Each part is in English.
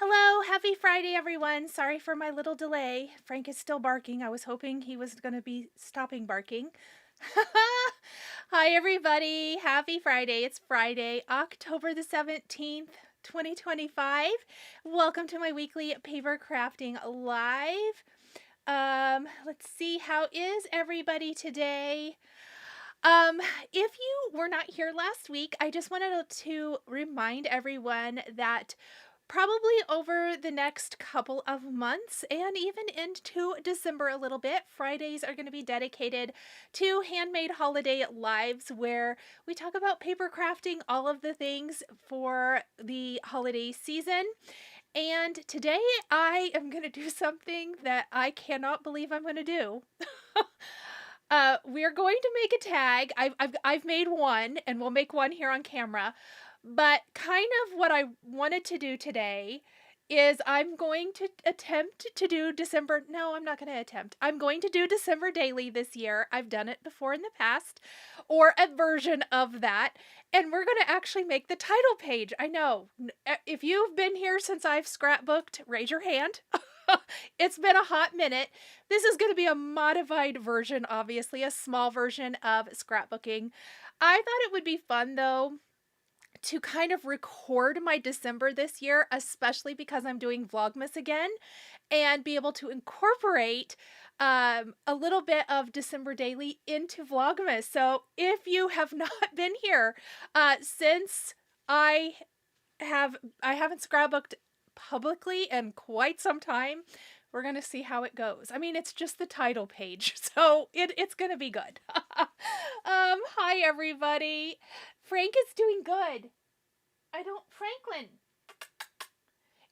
Hello, happy Friday, everyone. Sorry for my little delay. Frank is still barking. I was hoping he was going to be stopping barking. Hi, everybody. Happy Friday. It's Friday, October the 17th, 2025. Welcome to my weekly paper crafting live. Let's see, how is everybody today? If you were not here last week, I just wanted to remind everyone that probably over the next couple of months and even into December a little bit, Fridays are going to be dedicated to handmade holiday lives where we talk about paper crafting, all of the things for the holiday season. And today I am going to do something that I cannot believe I'm going to do. We're going to make a tag. I've made one, and we'll make one here on camera. But kind of what I wanted to do today is I'm going to attempt to do December. No, I'm not going to attempt. I'm going to do December daily this year. I've done it before in the past, or a version of that. And we're going to actually make the title page. I know. If you've been here since I've scrapbooked, raise your hand. It's been a hot minute. This is going to be a modified version, obviously, a small version of scrapbooking. I thought it would be fun, though, to kind of record my December this year, especially because I'm doing Vlogmas again, and be able to incorporate a little bit of December Daily into Vlogmas. So if you have not been here since I haven't scrapbooked publicly in quite some time, we're going to see how it goes. I mean, it's just the title page, so it's going to be good. Hi, everybody. Frank is doing good. Franklin.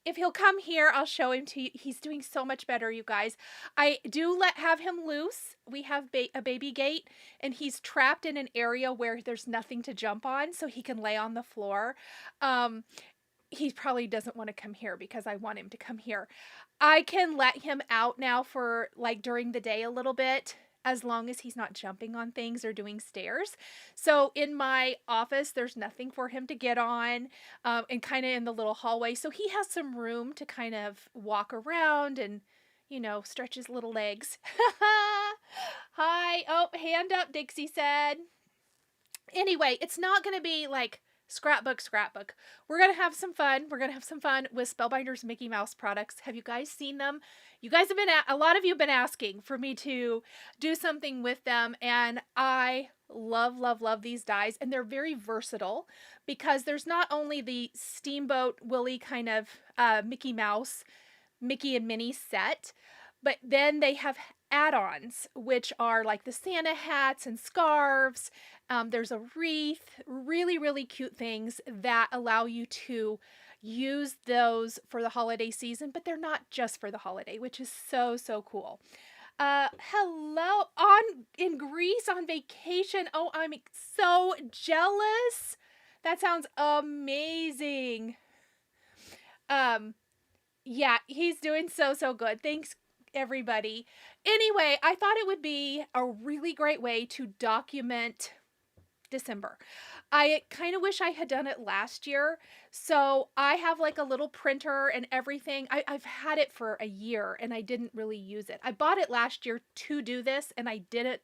If he'll come here, I'll show him to you. He's doing so much better, you guys. I do have him loose. We have a baby gate, and he's trapped in an area where there's nothing to jump on, so he can lay on the floor. He probably doesn't want to come here because I want him to come here. I can let him out now for like during the day a little bit, as long as he's not jumping on things or doing stairs. So in my office, there's nothing for him to get on, and kind of in the little hallway. So he has some room to kind of walk around and, you know, stretch his little legs. Hi. Oh, hand up, Dixie said. Anyway, it's not going to be like scrapbook. We're going to have some fun. We're going to have some fun with Spellbinders Mickey Mouse products. Have you guys seen them? You guys have been, a lot of you have been asking for me to do something with them, and I love these dies, and they're very versatile because there's not only the Steamboat Willie kind of Mickey Mouse, Mickey and Minnie set, but then they have add-ons, which are like the Santa hats and scarves. There's a wreath, really cute things that allow you to use those for the holiday season, but they're not just for the holiday, which is so cool. Hello, in Greece on vacation. Oh, I'm so jealous. That sounds amazing. Yeah, he's doing so good. Thanks, everybody. Anyway, I thought it would be a really great way to document December. I kind of wish I had done it last year. So I have like a little printer and everything. I've had it for a year and I didn't really use it. I bought it last year to do this and I didn't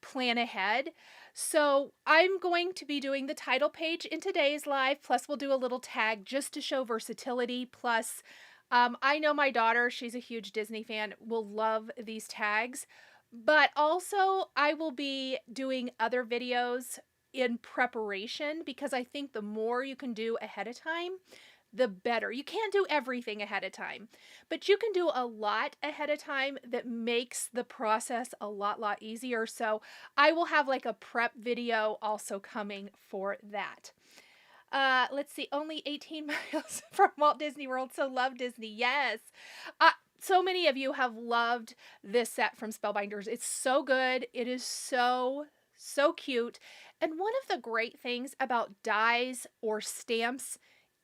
plan ahead. So I'm going to be doing the title page in today's live. Plus we'll do a little tag just to show versatility. Plus I know my daughter, she's a huge Disney fan, will love these tags. But also I will be doing other videos in preparation because I think the more you can do ahead of time, the better. You can't do everything ahead of time, but you can do a lot ahead of time that makes the process a lot easier. So I will have like a prep video also coming for that. Let's see, only 18 miles from Walt Disney World, so love Disney. Yes. So many of you have loved this set from Spellbinders. It's so good. It is so cute. And one of the great things about dies or stamps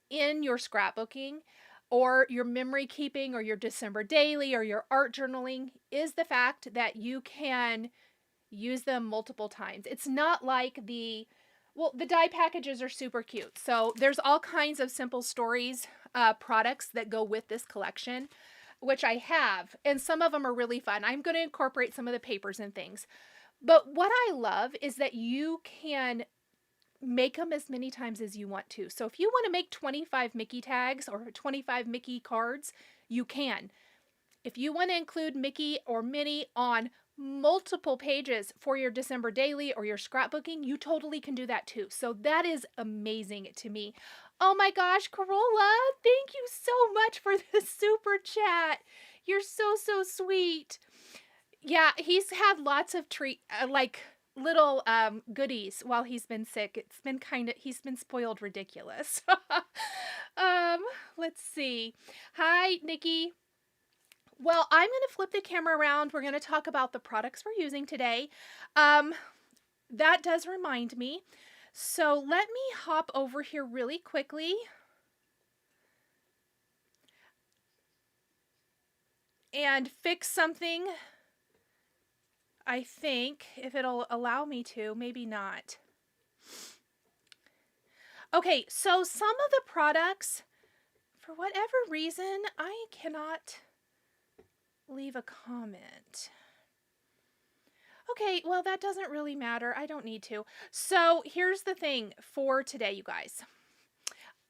in your scrapbooking or your memory keeping or your December daily or your art journaling is the fact that you can use them multiple times. It's not like the Well, the die packages are super cute. So there's all kinds of Simple Stories products that go with this collection, which I have. And some of them are really fun. I'm going to incorporate some of the papers and things. But what I love is that you can make them as many times as you want to. So if you want to make 25 Mickey tags or 25 Mickey cards, you can. If you want to include Mickey or Minnie on multiple pages for your December daily or your scrapbooking, you totally can do that too. So that is amazing to me. Oh my gosh, Corolla, thank you so much for the super chat. You're so, so sweet. Yeah, he's had lots of little goodies while he's been sick. It's been he's been spoiled ridiculous. Let's see. Hi, Nikki. Well, I'm going to flip the camera around. We're going to talk about the products we're using today. That does remind me. So let me hop over here really quickly. And fix something. I think, if it'll allow me to, maybe not. Okay, so some of the products, for whatever reason, I cannot leave a comment. Okay, well, that doesn't really matter. I don't need to. So here's the thing for today, you guys.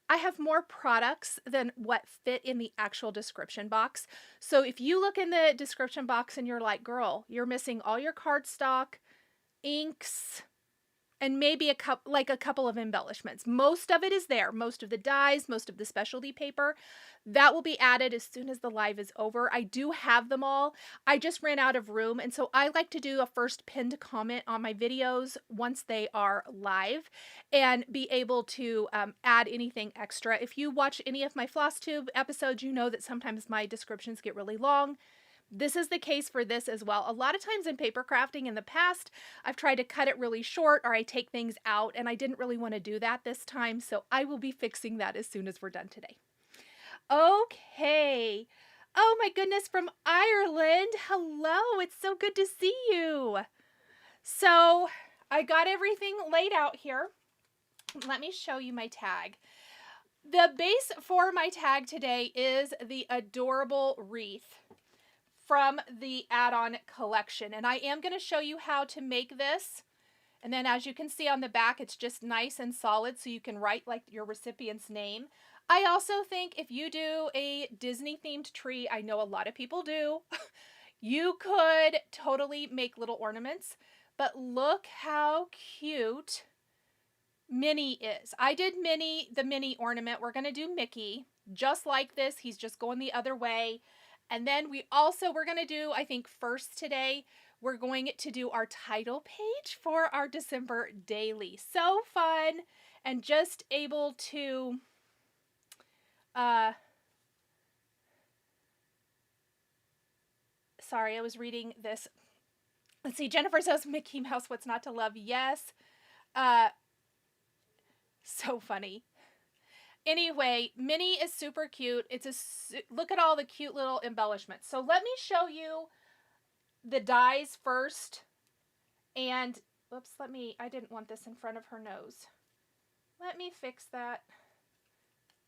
I have more products than what fit in the actual description box. So if you look in the description box and you're like, girl, you're missing all your cardstock, inks, and maybe a couple of embellishments. Most of it is there. Most of the dies, most of the specialty paper. That will be added as soon as the live is over. I do have them all. I just ran out of room, and so I like to do a first pinned comment on my videos once they are live and be able to add anything extra. If you watch any of my FlossTube episodes, you know that sometimes my descriptions get really long. This is the case for this as well. A lot of times in paper crafting in the past, I've tried to cut it really short or I take things out, and I didn't really want to do that this time, so I will be fixing that as soon as we're done today. Okay. Oh my goodness, from Ireland. Hello, it's so good to see you. So I got everything laid out here. Let me show you my tag. The base for my tag today is the adorable Wreath from the add-on collection. And I am going to show you how to make this. And then as you can see on the back, it's just nice and solid so you can write like your recipient's name. I also think if you do a Disney themed tree, I know a lot of people do, you could totally make little ornaments. But look how cute Minnie is. I did the Minnie ornament. We're going to do Mickey just like this. He's just going the other way. And then we're going to do, I think first today, we're going to do our title page for our December daily. So fun and just able to, sorry, I was reading this. Let's see, Jennifer says, Mickey Mouse, what's not to love? Yes. So funny. Anyway, Minnie is super cute. Look at all the cute little embellishments. So let me show you the dies first. And, whoops, I didn't want this in front of her nose. Let me fix that.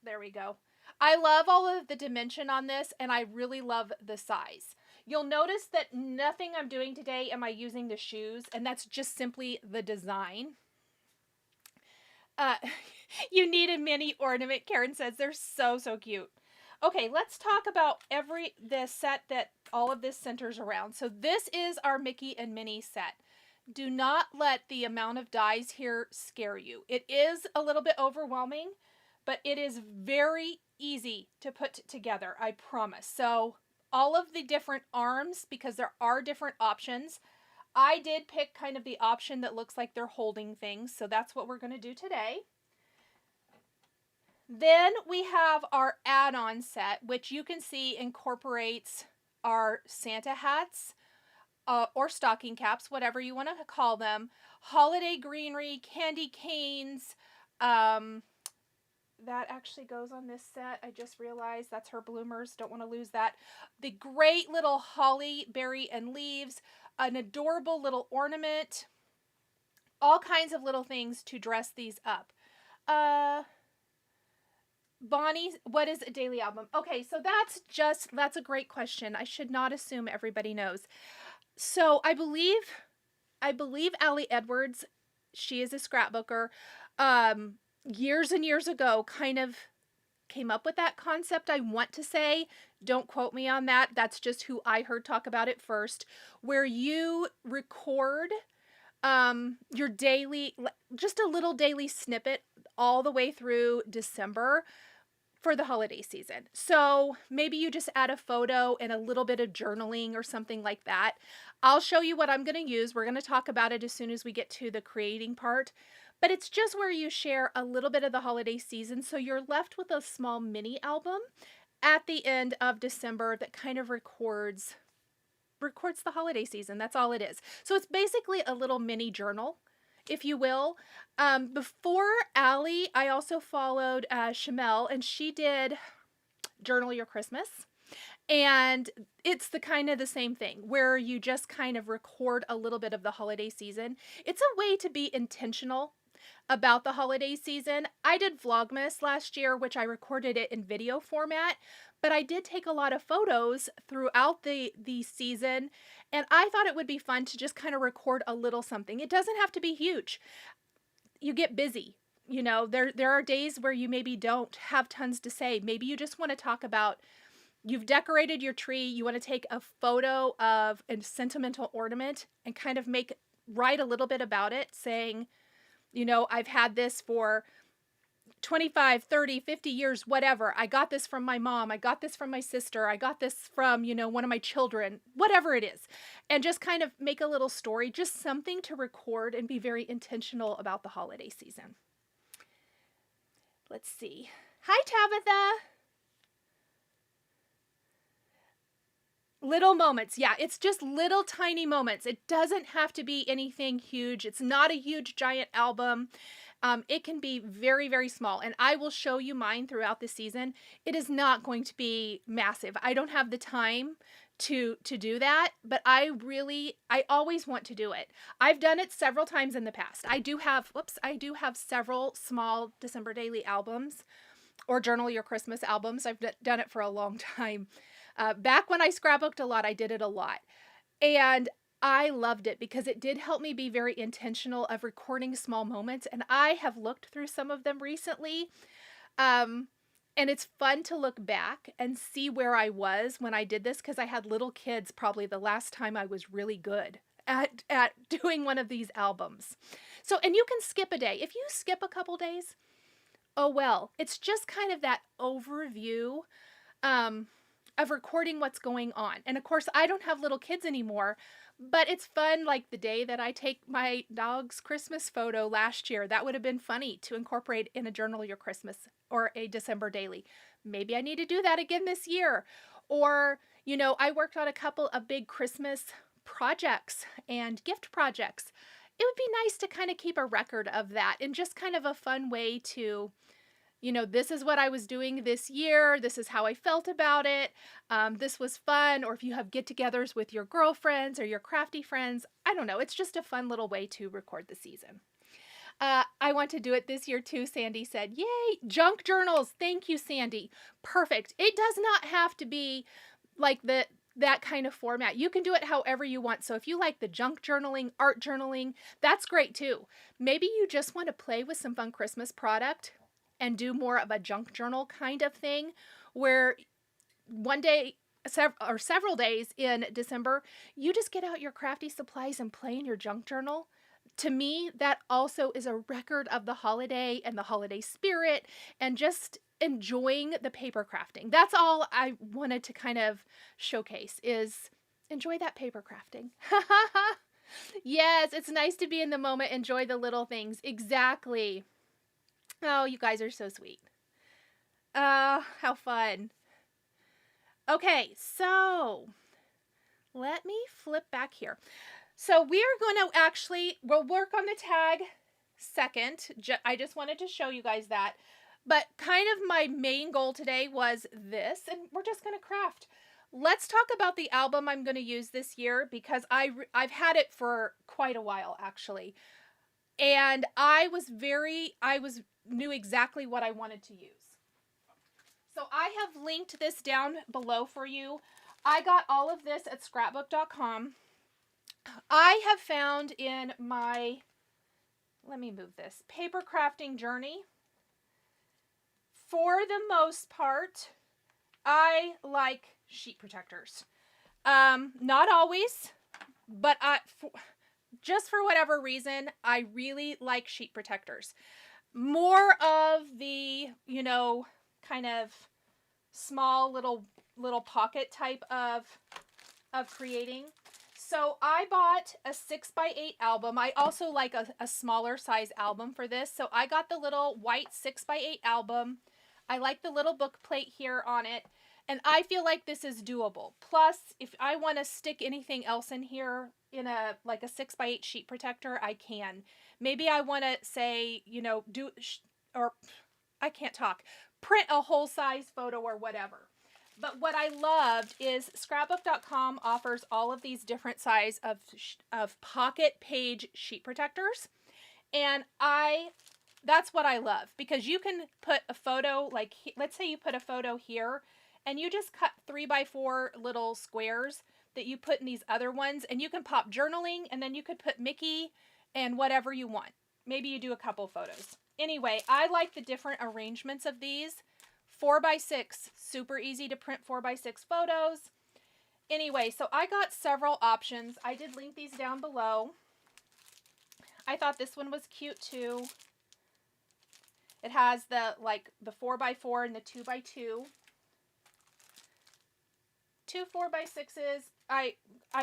There we go. I love all of the dimension on this, and I really love the size. You'll notice that nothing I'm doing today am I using the shoes, and that's just simply the design. You need a mini ornament, Karen says. They're so, so cute. Okay, let's talk about the set that all of this centers around. So this is our Mickey and Minnie set. Do not let the amount of dies here scare you. It is a little bit overwhelming, but it is very easy to put together, I promise. So all of the different arms, because there are different options, I did pick kind of the option that looks like they're holding things, so that's what we're going to do today. Then we have our add-on set, which you can see incorporates our Santa hats or stocking caps, whatever you want to call them, holiday greenery, candy canes. That actually goes on this set. I just realized that's her bloomers. Don't want to lose that. The great little holly berry and leaves. An adorable little ornament. all kinds of little things to dress these up. Bonnie, what is a daily album? Okay, so that's a great question. I should not assume everybody knows. So I believe Allie Edwards, she is a scrapbooker, years and years ago kind of came up with that concept. I want to say, don't quote me on that. That's just who I heard talk about it first, where you record your daily, just a little daily snippet all the way through December for the holiday season. So maybe you just add a photo and a little bit of journaling or something like that. I'll show you what I'm going to use. We're going to talk about it as soon as we get to the creating part. But it's just where you share a little bit of the holiday season. So you're left with a small mini album at the end of December that kind of records the holiday season. That's all it is. So it's basically a little mini journal, if you will. Before Allie, I also followed Shamel, and she did Journal Your Christmas. And it's the kind of the same thing where you just kind of record a little bit of the holiday season. It's a way to be intentional about the holiday season. I did Vlogmas last year, which I recorded it in video format, but I did take a lot of photos throughout the season, and I thought it would be fun to just kind of record a little something. It doesn't have to be huge. You get busy. You know, there are days where you maybe don't have tons to say. Maybe you just want to talk about, you've decorated your tree, you want to take a photo of a sentimental ornament and kind of write a little bit about it, saying, you know, I've had this for 25, 30, 50 years, whatever. I got this from my mom. I got this from my sister. I got this from, you know, one of my children, whatever it is. And just kind of make a little story, just something to record and be very intentional about the holiday season. Let's see. Hi, Tabitha. Little moments. Yeah, it's just little tiny moments. It doesn't have to be anything huge. It's not a huge giant album. It can be very, very small. And I will show you mine throughout the season. It is not going to be massive. I don't have the time to do that, but I always want to do it. I've done it several times in the past. I do have several small December daily albums or Journal Your Christmas albums. I've done it for a long time. Back when I scrapbooked a lot, I did it a lot. And I loved it because it did help me be very intentional of recording small moments. And I have looked through some of them recently. And it's fun to look back and see where I was when I did this, because I had little kids probably the last time I was really good at doing one of these albums. So, and you can skip a day. If you skip a couple days, oh well. It's just kind of that overview of recording what's going on. And of course, I don't have little kids anymore, but it's fun. Like the day that I take my dog's Christmas photo last year, that would have been funny to incorporate in a Journal Your Christmas or a December daily. Maybe I need to do that again this year. Or, you know, I worked on a couple of big Christmas projects and gift projects. It would be nice to kind of keep a record of that, and just kind of a fun way to, you know, this is what I was doing this year. This is how I felt about it. This was fun. Or if you have get-togethers with your girlfriends or your crafty friends, I don't know. It's just a fun little way to record the season. I want to do it this year too, Sandy said. Yay! Junk journals. Thank you, Sandy. Perfect. It does not have to be like that kind of format. You can do it however you want. So if you like the junk journaling, art journaling, that's great too. Maybe you just want to play with some fun Christmas product and do more of a junk journal kind of thing, where one day or several days in December, you just get out your crafty supplies and play in your junk journal. To me, that also is a record of the holiday and the holiday spirit and just enjoying the paper crafting. That's all I wanted to kind of showcase, is enjoy that paper crafting. Yes, it's nice to be in the moment, enjoy the little things. Exactly. Oh, you guys are so sweet. How fun. Okay, so let me flip back here. So we are going to we'll work on the tag second. I just wanted to show you guys that. But kind of my main goal today was this, and we're just going to craft. Let's talk about the album I'm going to use this year, because I've had it for quite a while, actually. And I knew exactly what I wanted to use. So I have linked this down below for you. I got all of this at scrapbook.com. I have found in my, let me move this, paper crafting journey, for the most part, I like sheet protectors. Not always, but just for whatever reason, I really like sheet protectors. More of the, you know, kind of small little pocket type of creating. So I bought a 6x8 album. I also like a smaller size album for this. So I got the little white 6x8 album. I like the little book plate here on it. And I feel like this is doable. Plus, if I want to stick anything else in here in a 6x8 sheet protector, I can. Maybe I want to say, you know, print a whole size photo or whatever. But what I loved is scrapbook.com offers all of these different size of pocket page sheet protectors. And that's what I love, because you can put a photo, like, let's say you put a photo here, and you just cut 3x4 little squares that you put in these other ones, and you can pop journaling, and then you could put Mickey and whatever you want. Maybe you do a couple photos. Anyway, I like the different arrangements of these. 4x6, super easy to print 4x6 photos. Anyway, so I got several options. I did link these down below. I thought this one was cute too. It has the 4x4 and the 2x2. 2 4x6s. I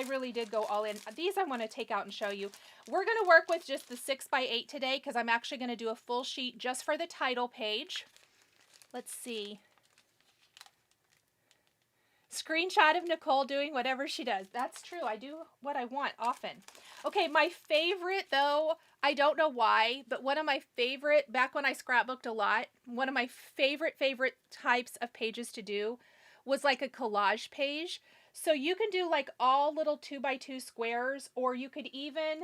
really did go all in. These I want to take out and show you. We're going to work with just the 6x8 today, because I'm actually going to do a full sheet just for the title page. Let's see. Screenshot of Nicole doing whatever she does. That's true. I do what I want often. Okay, my favorite though, I don't know why, but one of my favorite, back when I scrapbooked a lot, one of my favorite types of pages to do was like a collage page. So you can do like all little 2x2 squares, or you could even,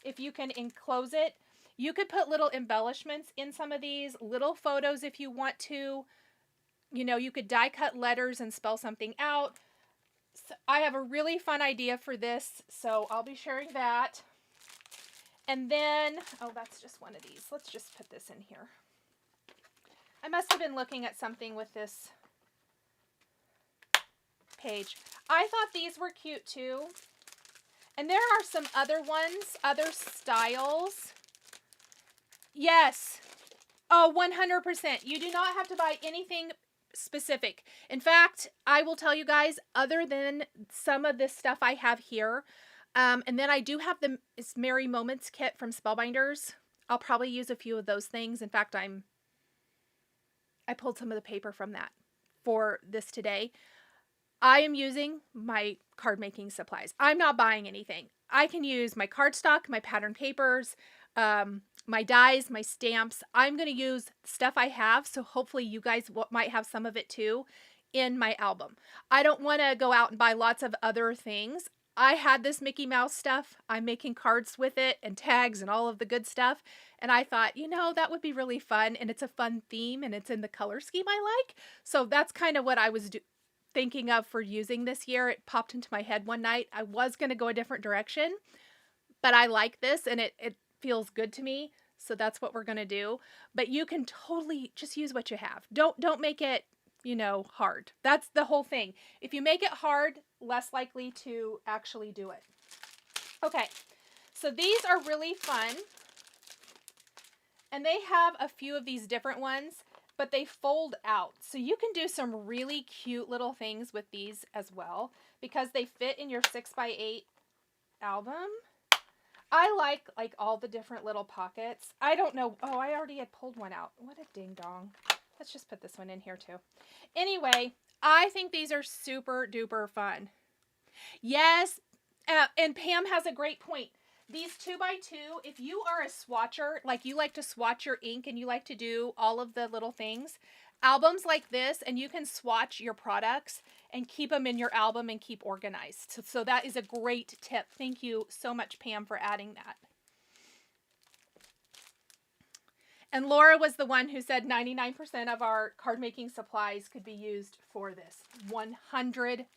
if you can enclose it, you could put little embellishments in some of these, little photos if you want to. You know, you could die cut letters and spell something out. So I have a really fun idea for this, so I'll be sharing that. And then, oh, that's just one of these. Let's just put this in here. I must have been looking at something with this page. I thought these were cute too. And there are some other ones, other styles. Yes. Oh, 100%. You do not have to buy anything specific. In fact, I will tell you guys, other than some of this stuff I have here, and then I do have the Merry Moments kit from Spellbinders. I'll probably use a few of those things. In fact, I pulled some of the paper from that for this today. I am using my card making supplies. I'm not buying anything. I can use my cardstock, my pattern papers, my dies, my stamps. I'm going to use stuff I have, so hopefully you guys might have some of it too in my album. I don't want to go out and buy lots of other things. I had this Mickey Mouse stuff. I'm making cards with it and tags and all of the good stuff. And I thought, you know, that would be really fun. And it's a fun theme and it's in the color scheme I like. So that's kind of what I was thinking of for using this year. It popped into my head one night. I was going to go a different direction, but I like this and it feels good to me. So that's what we're going to do. But you can totally just use what you have. Don't make it, you know, hard. That's the whole thing. If you make it hard, less likely to actually do it. Okay. So these are really fun. And they have a few of these different ones, but they fold out. So you can do some really cute little things with these as well, because they fit in your 6x8 album. I like all the different little pockets. I don't know. Oh, I already had pulled one out. What a ding dong. Let's just put this one in here too. Anyway, I think these are super duper fun. Yes. And Pam has a great point. These 2x2, if you are a swatcher, like you like to swatch your ink and you like to do all of the little things, albums like this, and you can swatch your products and keep them in your album and keep organized. So that is a great tip. Thank you so much, Pam, for adding that. And Laura was the one who said 99% of our card making supplies could be used for this. 100%.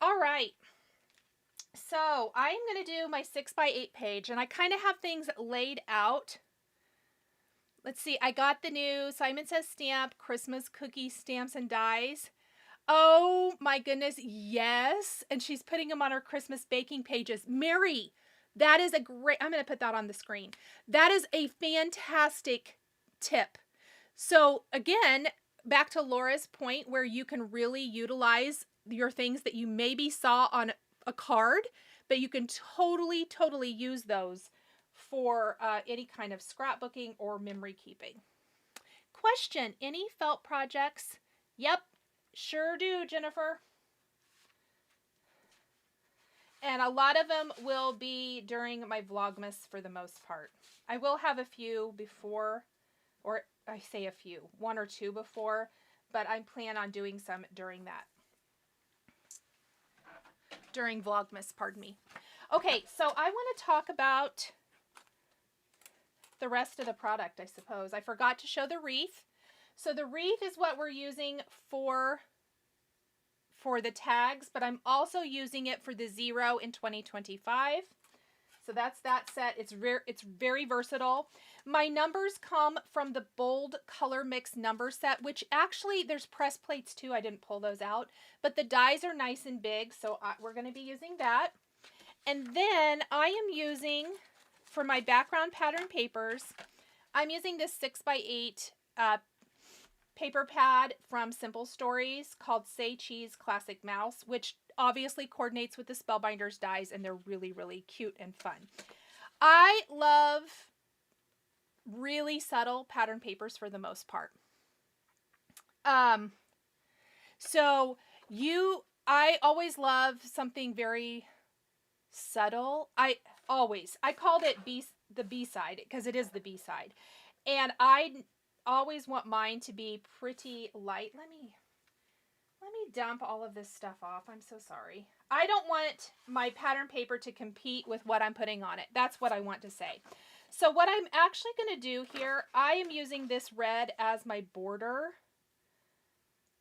All right. So I'm going to do my 6x8 page, and I kind of have things laid out. Let's see. I got the new Simon Says Stamp Christmas cookie stamps and dies. Oh my goodness, yes. And she's putting them on her Christmas baking pages. Mary, that is a great, I'm going to put that on the screen. That is a fantastic tip. So again, back to Laura's point where you can really utilize your things that you maybe saw on a card, but you can totally use those for any kind of scrapbooking or memory keeping. Question, any felt projects? Yep, sure do, Jennifer. And a lot of them will be during my Vlogmas for the most part. I will have a few before, or I say a few, 1 or 2 before, but I plan on doing some during that. During Vlogmas, pardon me. Okay, so I want to talk about the rest of the product, I suppose. I forgot to show the wreath. So the wreath is what we're using for the tags, but I'm also using it for the 0 in 2025. So that's that set. It's very versatile. My numbers come from the bold color mix number set, which actually there's press plates too. I didn't pull those out, but the dies are nice and big. So we're going to be using that. And then I am using, for my background pattern papers, I'm using this 6x8 paper pad from Simple Stories called Say Cheese Classic Mouse, which obviously coordinates with the Spellbinders dies, and they're really cute and fun. I love really subtle pattern papers for the most part. I always love something very subtle. I called it the B-side because it is the B-side. And I always want mine to be pretty light. Let me dump all of this stuff off. I'm so sorry. I don't want my pattern paper to compete with what I'm putting on it. That's what I want to say. So what I'm actually going to do here, I am using this red as my border.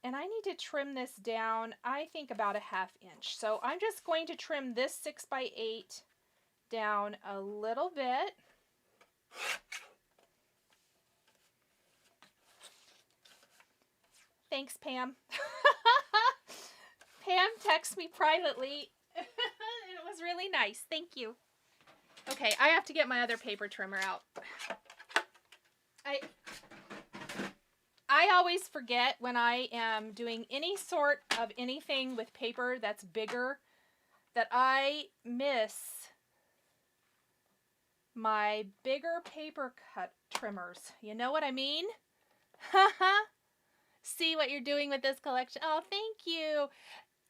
And I need to trim this down, I think about a 1/2 inch. So I'm just going to trim this 6x8 down a little bit. Thanks, Pam. Pam texted me privately. It was really nice. Thank you. Okay, I have to get my other paper trimmer out. I always forget when I am doing any sort of anything with paper that's bigger that I miss my bigger paper cut trimmers. You know what I mean? Haha. See what you're doing with this collection. Oh, thank you.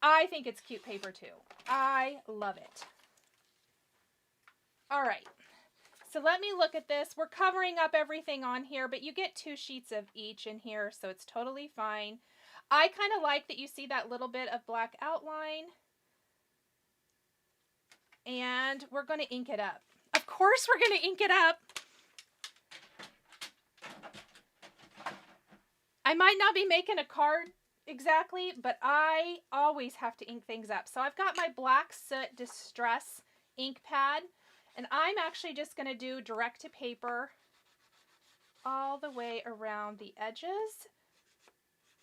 I think it's cute paper too. I love it. All right. So let me look at this. We're covering up everything on here, but you get 2 sheets of each in here, so it's totally fine. I kind of like that you see that little bit of black outline. And we're going to ink it up. Of course we're going to ink it up. I might not be making a card exactly, but I always have to ink things up. So I've got my Black Soot Distress ink pad, and I'm actually just going to do direct to paper all the way around the edges.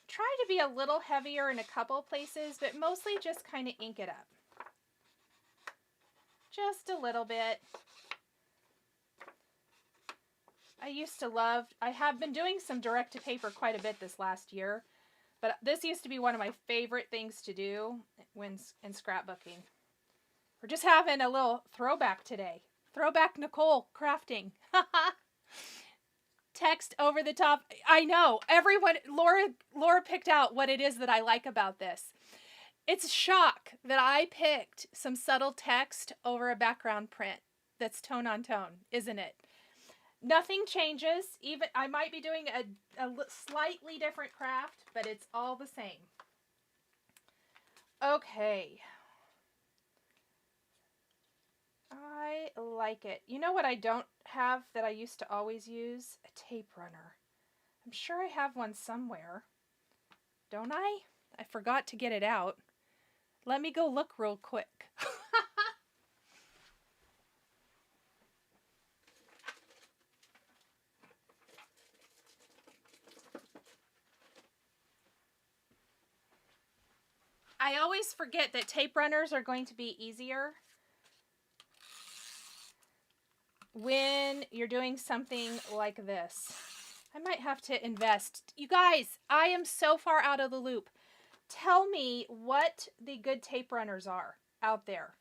Try to be a little heavier in a couple places, but mostly just kind of ink it up. Just a little bit. I have been doing some direct to paper quite a bit this last year, but this used to be one of my favorite things to do when in scrapbooking. We're just having a little throwback today. Throwback Nicole crafting. Text over the top. I know, everyone, Laura picked out what it is that I like about this. It's a shock that I picked some subtle text over a background print that's tone on tone, isn't it? Nothing changes. Even I might be doing a slightly different craft, but it's all the same. Okay. I like it. You know what I don't have that I used to always use? A tape runner. I'm sure I have one somewhere. Don't I? I forgot to get it out. Let me go look real quick. I always forget that tape runners are going to be easier when you're doing something like this. I might have to invest. You guys, I am so far out of the loop. Tell me what the good tape runners are out there.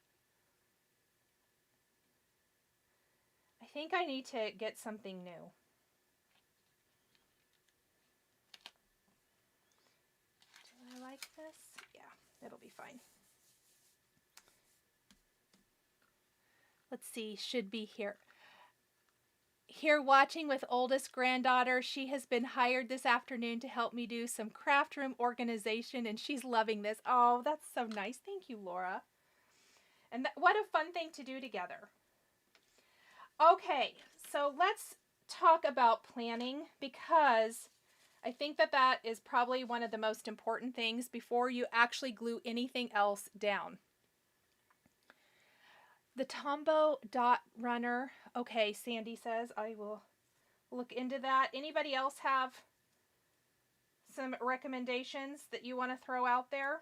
I think I need to get something new. Do I like this? Yeah, it'll be fine. Let's see, should be here. Here watching with oldest granddaughter. She has been hired this afternoon to help me do some craft room organization, and she's loving this. Oh, that's so nice. Thank you, Laura. And what a fun thing to do together. Okay, so let's talk about planning, because I think that that is probably one of the most important things before you actually glue anything else down. The Tombow dot runner. Okay, Sandy says I will look into that. Anybody else have some recommendations that you want to throw out there?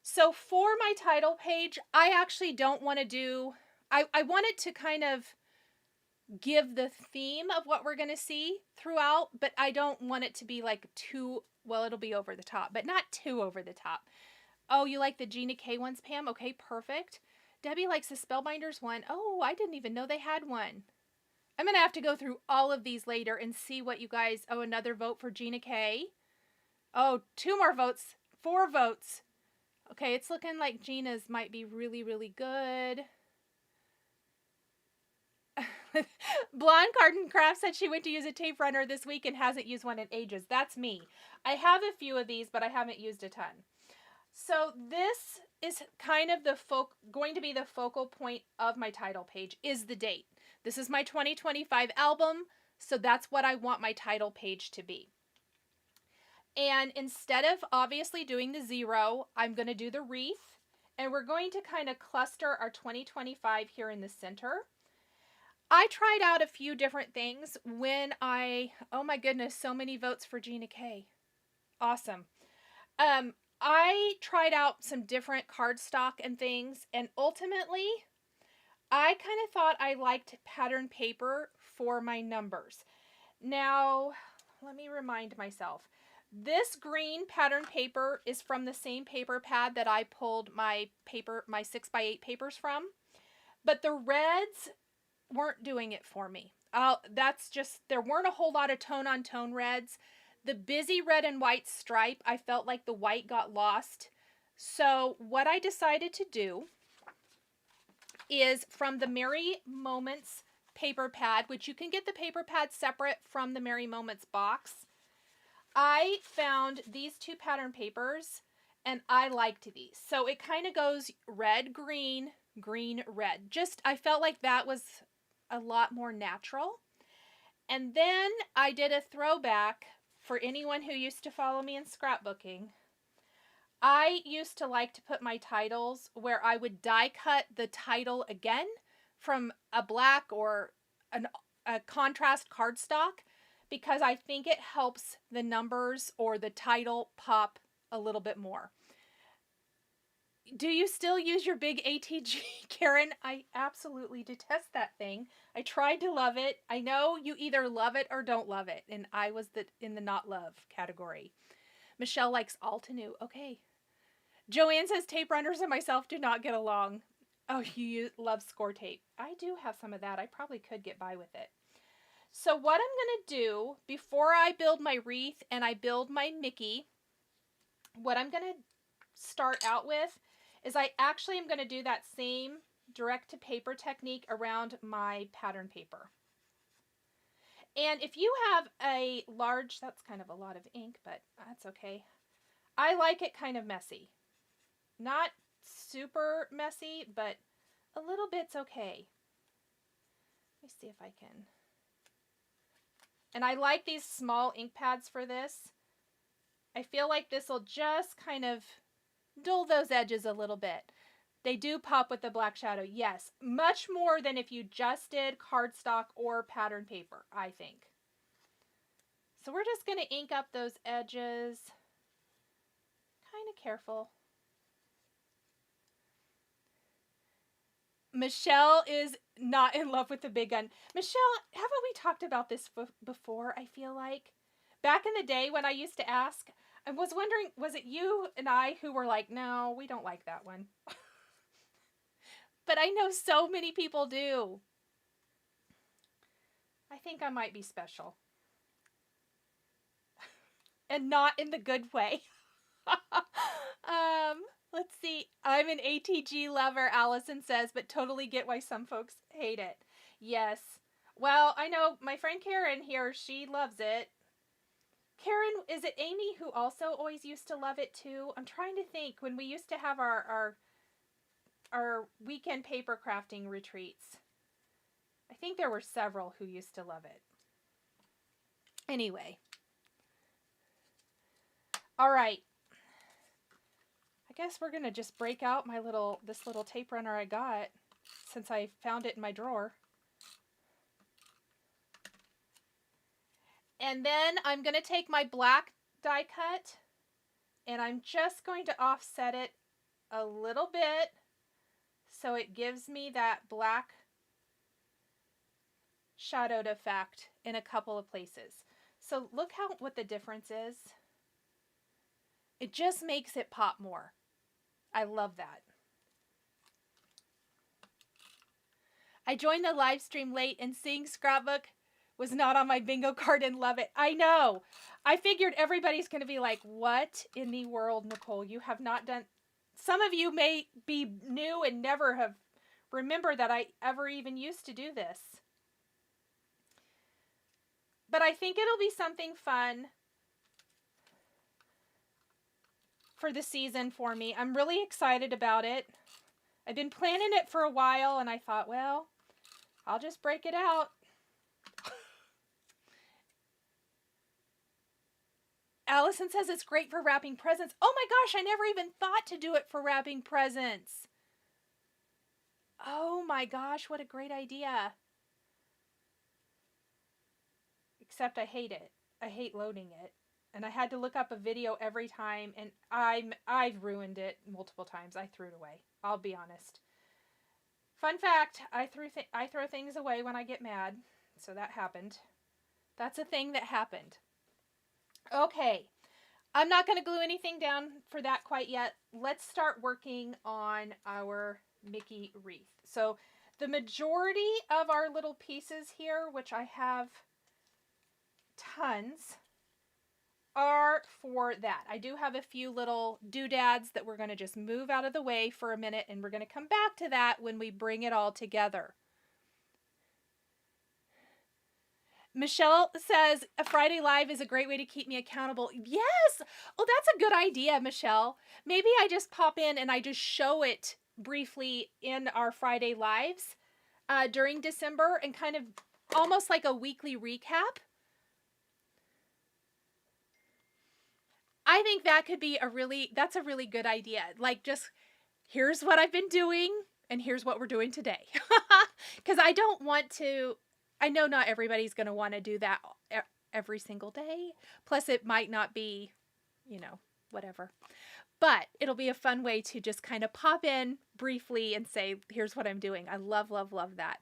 So for my title page, I actually don't want to do, I want it to kind of give the theme of what we're going to see throughout, but I don't want it to be like too, well, it'll be over the top, but not too over the top. Oh, you like the Gina K ones, Pam? Okay, perfect. Debbie likes the Spellbinders one. Oh, I didn't even know they had one. I'm going to have to go through all of these later and see what you guys... Oh, another vote for Gina K. Oh, 2 more votes. 4 votes. Okay, it's looking like Gina's might be really, really good. Blonde Garden Craft said she went to use a tape runner this week and hasn't used one in ages. That's me. I have a few of these, but I haven't used a ton. So this is kind of going to be the focal point of my title page, is the date. This is my 2025 album, so that's what I want my title page to be. And instead of obviously doing the 0, I'm going to do the wreath, and we're going to kind of cluster our 2025 here in the center. I tried out a few different things when oh my goodness, so many votes for Gina K. Awesome. I tried out some different cardstock and things, and ultimately, I kind of thought I liked pattern paper for my numbers. Now, let me remind myself. This green pattern paper is from the same paper pad that I pulled my 6x8 papers from, but the reds weren't doing it for me. That's just, there weren't a whole lot of tone-on-tone reds. The busy red and white stripe, I felt like the white got lost. So what I decided to do is from the Merry Moments paper pad, which you can get the paper pad separate from the Merry Moments box, I found these 2 pattern papers and I liked these. So it kind of goes red, green, green, red. Just, I felt like that was a lot more natural. And then I did a throwback. For anyone who used to follow me in scrapbooking, I used to like to put my titles where I would die cut the title again from a black or a contrast cardstock, because I think it helps the numbers or the title pop a little bit more. Do you still use your big ATG, Karen? I absolutely detest that thing. I tried to love it. I know you either love it or don't love it, and I was in the not love category. Michelle likes Altenew. Okay. Joanne says tape runners and myself do not get along. Oh, you love score tape. I do have some of that. I probably could get by with it. So what I'm going to do before I build my wreath and I build my Mickey, what I'm going to start out with is I actually am going to do that same direct to paper technique around my pattern paper. And if you have a large, that's kind of a lot of ink, but that's okay. I like it kind of messy. Not super messy, but a little bit's okay. Let me see if I can. And I like these small ink pads for this. I feel like this will just kind of dull those edges a little bit. They do pop with the black shadow, yes. Much more than if you just did cardstock or pattern paper, I think. So we're just going to ink up those edges. Kind of careful. Michelle is not in love with the big gun. Michelle, haven't we talked about this before, I feel like? Back in the day when I used to ask, I was wondering, was it you and I who were like, no, we don't like that one. But I know so many people do. I think I might be special. And not in the good way. Let's see. I'm an ATG lover, Allison says, but totally get why some folks hate it. Yes. Well, I know my friend Karen here, she loves it. Karen, is it Amy who also always used to love it too? I'm trying to think when we used to have our weekend paper crafting retreats. I think there were several who used to love it. Anyway. All right. I guess we're going to just break out this little tape runner I got since I found it in my drawer. And then I'm going to take my black die cut and I'm just going to offset it a little bit so it gives me that black shadowed effect in a couple of places. So look what the difference is. It just makes it pop more. I love that. I joined the live stream late and seeing scrapbook was not on my bingo card and love it. I know. I figured everybody's going to be like, what in the world, Nicole? You have not done... Some of you may be new and never have remembered that I ever even used to do this. But I think it'll be something fun for the season for me. I'm really excited about it. I've been planning it for a while and I thought, well, I'll just break it out. Allison says it's great for wrapping presents. Oh my gosh, I never even thought to do it for wrapping presents. Oh my gosh, what a great idea. Except I hate it. I hate loading it. And I had to look up a video every time, and I've ruined it multiple times. I threw it away. I'll be honest. Fun fact, I throw things away when I get mad. So that happened. That's a thing that happened. Okay. I'm not going to glue anything down for that quite yet. Let's start working on our Mickey wreath. So the majority of our little pieces here, which I have tons, are for that. I do have a few little doodads that we're going to just move out of the way for a minute, and we're going to come back to that when we bring it all together. Michelle says, a Friday Live is a great way to keep me accountable. Yes! Oh, that's a good idea, Michelle. Maybe I just pop in and I just show it briefly in our Friday Lives during December and kind of almost like a weekly recap. I think that could be that's a really good idea. Like, just, here's what I've been doing, and here's what we're doing today. Because I don't want to, I know not everybody's going to want to do that every single day. Plus, it might not be, whatever. But it'll be a fun way to just kind of pop in briefly and say, here's what I'm doing. I love, love, love that.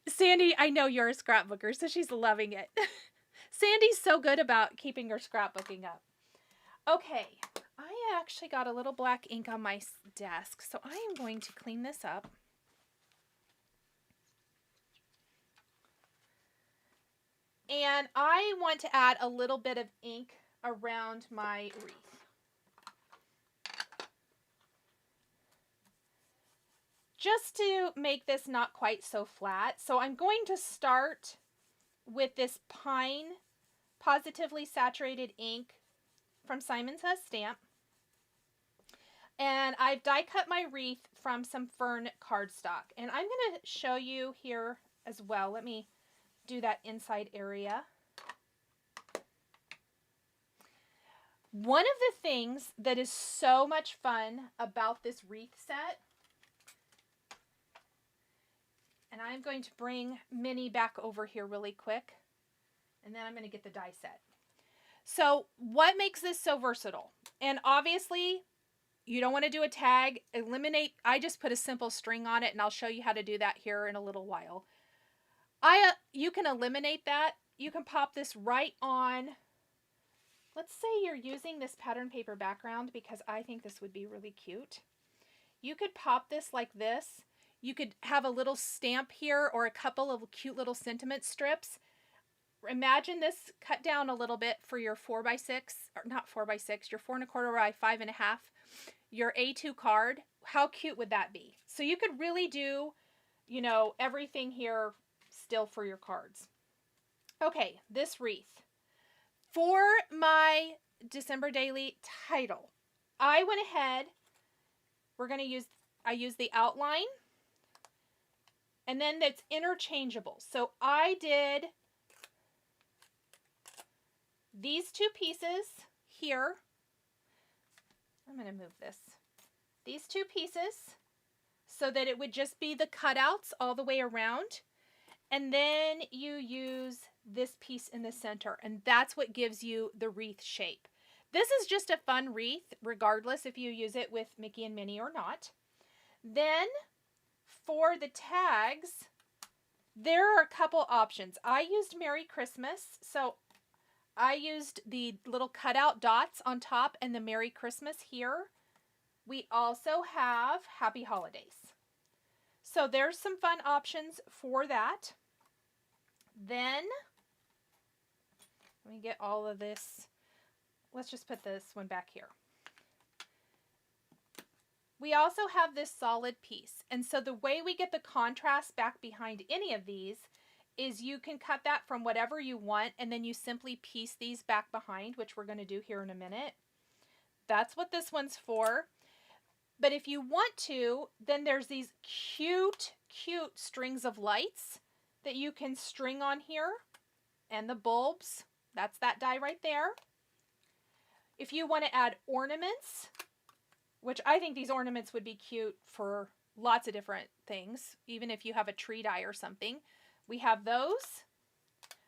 Sandy, I know you're a scrapbooker, so she's loving it. Sandy's so good about keeping her scrapbooking up. Okay, I actually got a little black ink on my desk, so I am going to clean this up. And I want to add a little bit of ink around my wreath. Just to make this not quite so flat. So I'm going to start with this Pine Positively Saturated ink from Simon Says Stamp. And I've die cut my wreath from some fern cardstock. And I'm going to show you here as well. Let me do that inside area. One of the things that is so much fun about this wreath set, and I'm going to bring Minnie back over here really quick, and then I'm going to get the die set. So what makes this so versatile? And obviously, you don't want to do a tag. Eliminate, I just put a simple string on it, and I'll show you how to do that here in a little while. You can eliminate that. You can pop this right on. Let's say you're using this pattern paper background because I think this would be really cute. You could pop this like this. You could have a little stamp here or a couple of cute little sentiment strips. Imagine this cut down a little bit for your 4x6, or not 4x6, your 4 1/4 by 5.5, your A2 card. How cute would that be? So you could really do, you know, everything here still for your cards. Okay, this wreath. For my December daily title, I went ahead, I used the outline, and then that's interchangeable. So I did these two pieces here. I'm going to move this. These two pieces so that it would just be the cutouts all the way around. And then you use this piece in the center, and that's what gives you the wreath shape. This is just a fun wreath, regardless if you use it with Mickey and Minnie or not. Then for the tags, there are a couple options. I used Merry Christmas, so I used the little cutout dots on top and the Merry Christmas here. We also have Happy Holidays. So there's some fun options for that. Then, let me get all of this. Let's just put this one back here. We also have this solid piece. And so the way we get the contrast back behind any of these is you can cut that from whatever you want, and then you simply piece these back behind, which we're going to do here in a minute. That's what this one's for. But if you want to, then there's these cute, cute strings of lights that you can string on here, and the bulbs. That's that die right there. If you want to add ornaments, which I think these ornaments would be cute for lots of different things, even if you have a tree die or something. We have those.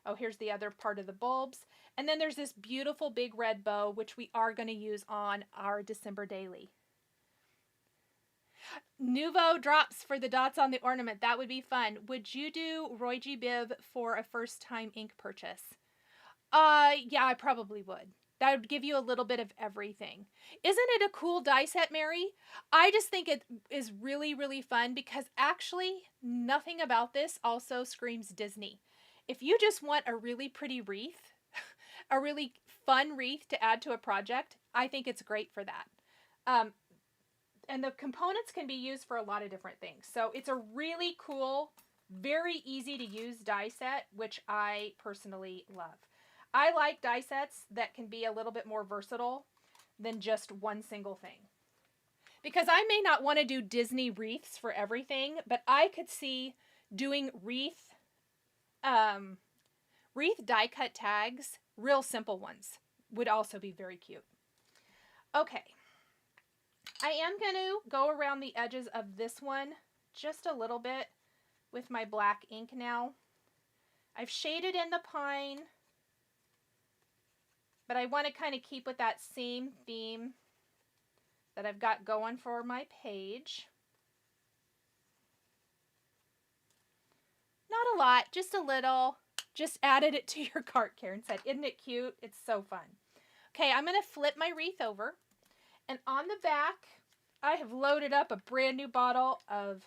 Oh, here's the other part of the bulbs. And then there's this beautiful big red bow, which we are going to use on our December daily. Nouveau drops for the dots on the ornament. That would be fun. Would you do Roy G. Biv for a first-time ink purchase? Yeah, I probably would. That would give you a little bit of everything. Isn't it a cool die set, Mary? I just think it is really, really fun because actually nothing about this also screams Disney. If you just want a really pretty wreath, a really fun wreath to add to a project, I think it's great for that. And the components can be used for a lot of different things. So it's a really cool, very easy to use die set, which I personally love. I like die sets that can be a little bit more versatile than just one single thing. Because I may not want to do Disney wreaths for everything, but I could see doing wreath die cut tags, real simple ones, would also be very cute. Okay. I am going to go around the edges of this one just a little bit with my black ink now. I've shaded in the pine, but I want to kind of keep with that same theme that I've got going for my page. Not a lot, just a little. Just added it to your cart, Karen said. Isn't it cute? It's so fun. Okay, I'm going to flip my wreath over. And on the back, I have loaded up a brand new bottle of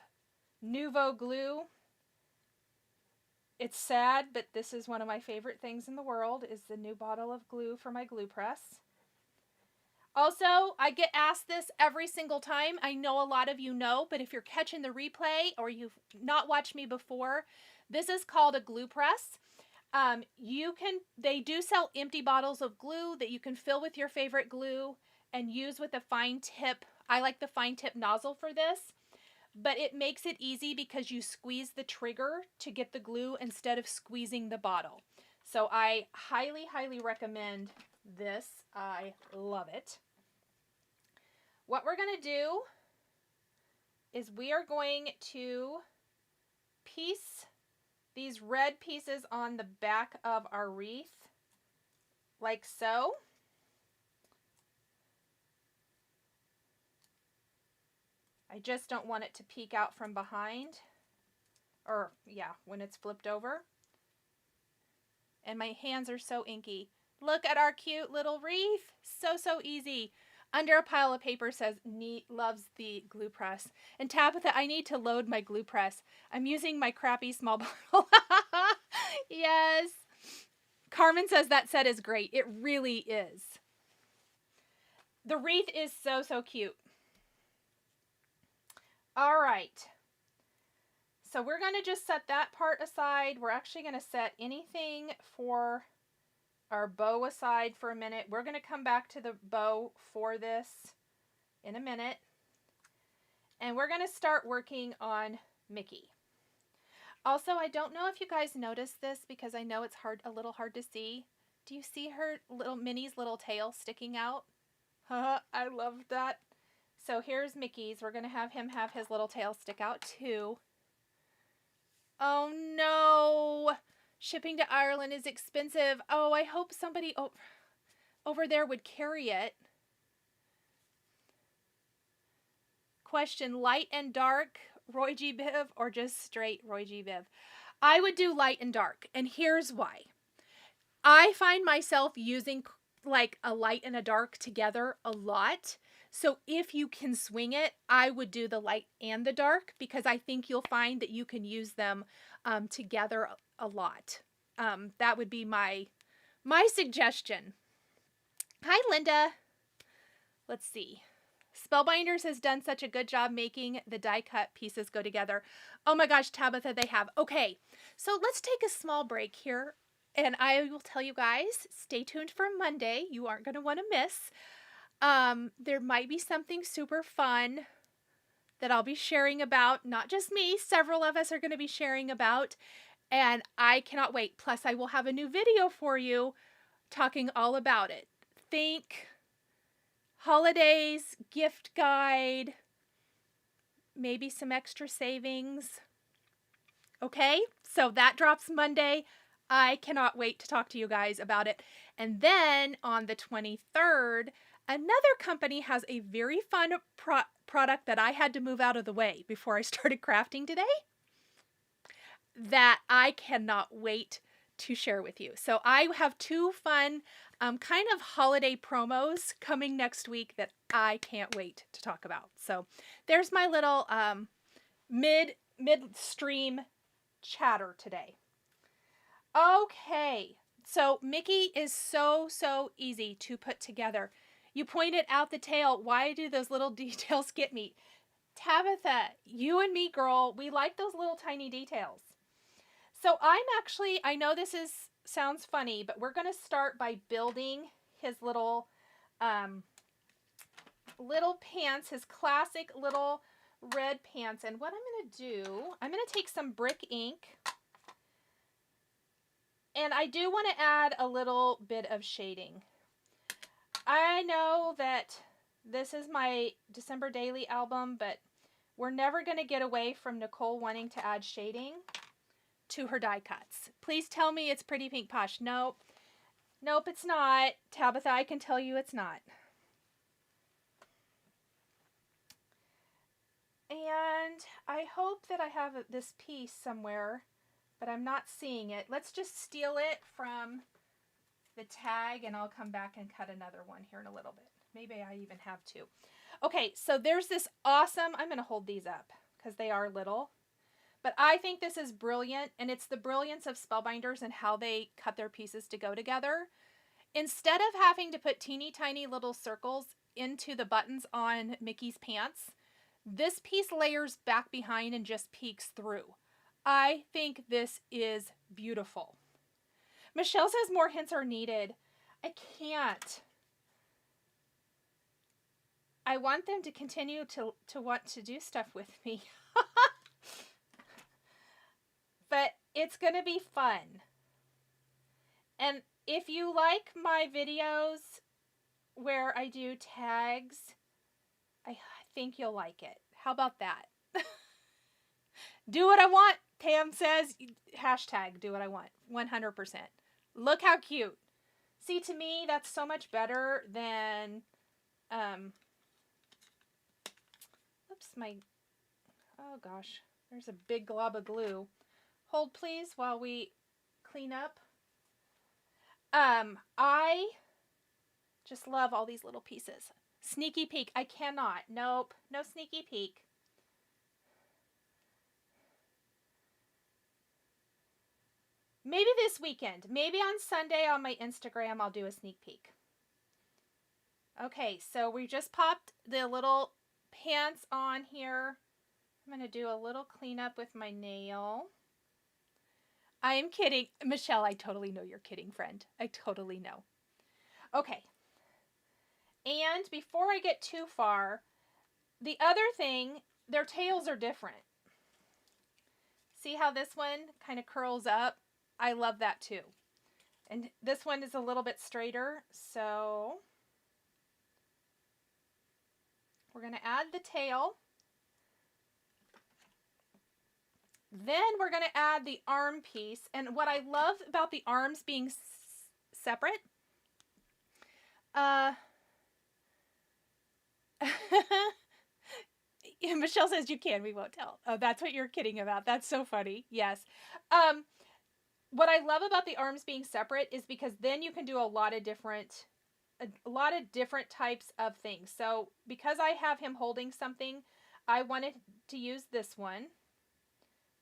Nouveau glue. It's sad, but this is one of my favorite things in the world, is the new bottle of glue for my glue press. Also, I get asked this every single time. I know a lot of you know, but if you're catching the replay or you've not watched me before, this is called a glue press. They do sell empty bottles of glue that you can fill with your favorite glue and use with a fine tip. I like the fine tip nozzle for this, but it makes it easy because you squeeze the trigger to get the glue instead of squeezing the bottle. So I highly, highly recommend this. I love it. What we're going to do is we are going to piece these red pieces on the back of our wreath, like so. I just don't want it to peek out from behind, or yeah, when it's flipped over. And my hands are so inky. Look at our cute little wreath. So, so easy. Under a pile of paper says, "Neat, loves the glue press." And Tabitha, I need to load my glue press. I'm using my crappy small bottle. Yes. Carmen says that set is great. It really is. The wreath is so, so cute. All right. So we're going to just set that part aside. We're actually going to set anything for our bow aside for a minute. We're going to come back to the bow for this in a minute. And we're going to start working on Mickey. Also, I don't know if you guys noticed this because I know it's a little hard to see. Do you see her Minnie's little tail sticking out? I love that. So here's Mickey's. We're going to have him have his little tail stick out too. Oh no! Shipping to Ireland is expensive. Oh, I hope somebody over there would carry it. Question, light and dark Roy G. Biv or just straight Roy G. Biv? I would do light and dark, and here's why. I find myself using like a light and a dark together a lot. So if you can swing it, I would do the light and the dark because I think you'll find that you can use them together a lot. That would be my suggestion. Hi, Linda. Let's see. Spellbinders has done such a good job making the die cut pieces go together. Oh my gosh, Tabitha, they have. Okay, so let's take a small break here. And I will tell you guys, stay tuned for Monday. You aren't going to want to miss. There might be something super fun that I'll be sharing about. Not just me, several of us are going to be sharing about. And I cannot wait. Plus, I will have a new video for you talking all about it. Think holidays, gift guide, maybe some extra savings. Okay, so that drops Monday. I cannot wait to talk to you guys about it. And then on the 23rd, another company has a very fun product that I had to move out of the way before I started crafting today that I cannot wait to share with you. So I have two fun kind of holiday promos coming next week that I can't wait to talk about. So there's my little mid-stream chatter today. Okay, so Mickey is so easy to put together. You pointed out the tail. Why do those little details get me? Tabitha, you and me, girl, we like those little tiny details. So I know this sounds funny, but we're going to start by building his little pants, his classic little red pants. And what I'm going to do, I'm going to take some brick ink. And I do want to add a little bit of shading. I know that this is my December Daily album, but we're never going to get away from Nicole wanting to add shading to her die cuts. Please tell me it's Pretty Pink Posh. Nope, it's not. Tabitha, I can tell you it's not. And I hope that I have this piece somewhere, but I'm not seeing it. Let's just steal it from the tag and I'll come back and cut another one here in a little bit. Maybe I even have two. Okay, so there's this awesome, I'm going to hold these up because they are little, but I think this is brilliant, and it's the brilliance of Spellbinders and how they cut their pieces to go together. Instead of having to put teeny tiny little circles into the buttons on Mickey's pants, this piece layers back behind and just peeks through. I think this is beautiful. Michelle says more hints are needed. I can't. I want them to continue to want to do stuff with me. But it's going to be fun. And if you like my videos where I do tags, I think you'll like it. How about that? Do what I want, Pam says. Hashtag do what I want. 100%. Look how cute. See, to me, that's so much better than, oops, oh gosh, there's a big glob of glue. Hold please while we clean up. I just love all these little pieces. Sneaky peek. I cannot. Nope. No sneaky peek. Maybe this weekend. Maybe on Sunday on my Instagram I'll do a sneak peek. Okay, so we just popped the little pants on here. I'm going to do a little cleanup with my nail. I am kidding. Michelle, I totally know you're kidding, friend. I totally know. Okay. And before I get too far, the other thing, their tails are different. See how this one kind of curls up? I love that too. And this one is a little bit straighter, so we're going to add the tail. Then we're going to add the arm piece. And what I love about the arms being separate, Michelle says you can, we won't tell. Oh, that's what you're kidding about. That's so funny. Yes. What I love about the arms being separate is because then you can do a lot of different types of things. So because I have him holding something, I wanted to use this one.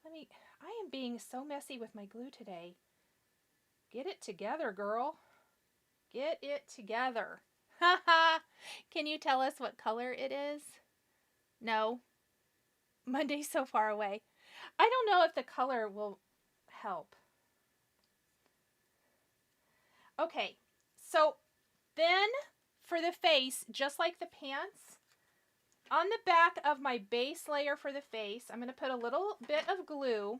I am being so messy with my glue today. Get it together, girl. Get it together. Haha. Can you tell us what color it is? No. Monday's so far away. I don't know if the color will help. Okay, so then for the face, just like the pants, on the back of my base layer for the face, I'm going to put a little bit of glue,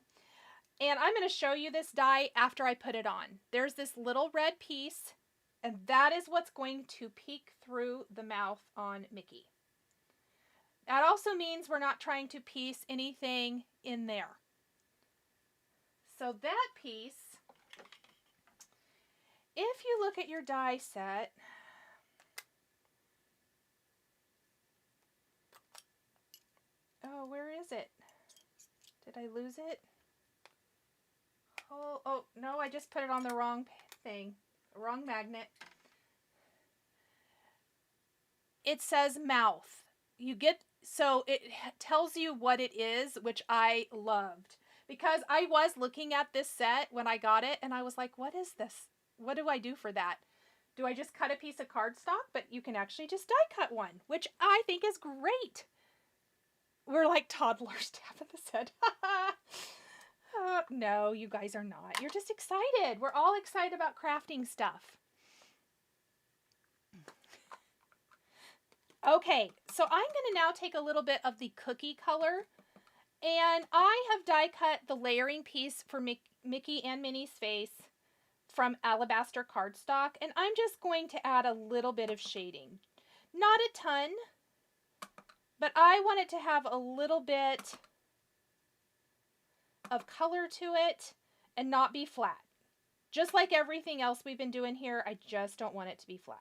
and I'm going to show you this die after I put it on. There's this little red piece, and that is what's going to peek through the mouth on Mickey. That also means we're not trying to piece anything in there. So that piece, if you look at your die set, oh, where is it? Did I lose it? Oh, no, I just put it on the wrong thing, wrong magnet. It says mouth. So it tells you what it is, which I loved. Because I was looking at this set when I got it, and I was like, what is this? What do I do for that? Do I just cut a piece of cardstock? But you can actually just die cut one, which I think is great. We're like toddlers tapping the set. No, you guys are not. You're just excited. We're all excited about crafting stuff. Okay, so I'm going to now take a little bit of the cookie color, and I have die cut the layering piece for Mickey and Minnie's face from alabaster cardstock, and I'm just going to add a little bit of shading. Not a ton, but I want it to have a little bit of color to it and not be flat. Just like everything else we've been doing here, I just don't want it to be flat.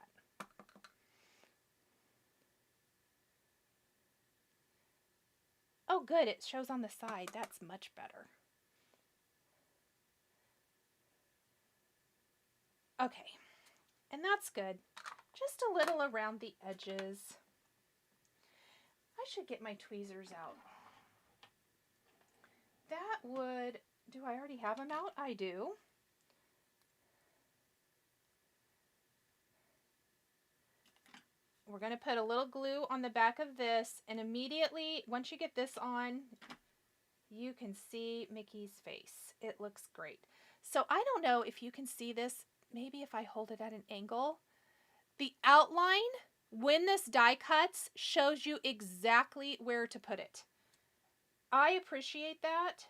Oh, good. It shows on the side. That's much better. Okay. And that's good. Just a little around the edges. I should get my tweezers out. That would... Do I already have them out? I do. We're going to put a little glue on the back of this, and immediately, once you get this on, you can see Mickey's face. It looks great. So I don't know if you can see this, maybe if I hold it at an angle. The outline when this die cuts, shows you exactly where to put it. I appreciate that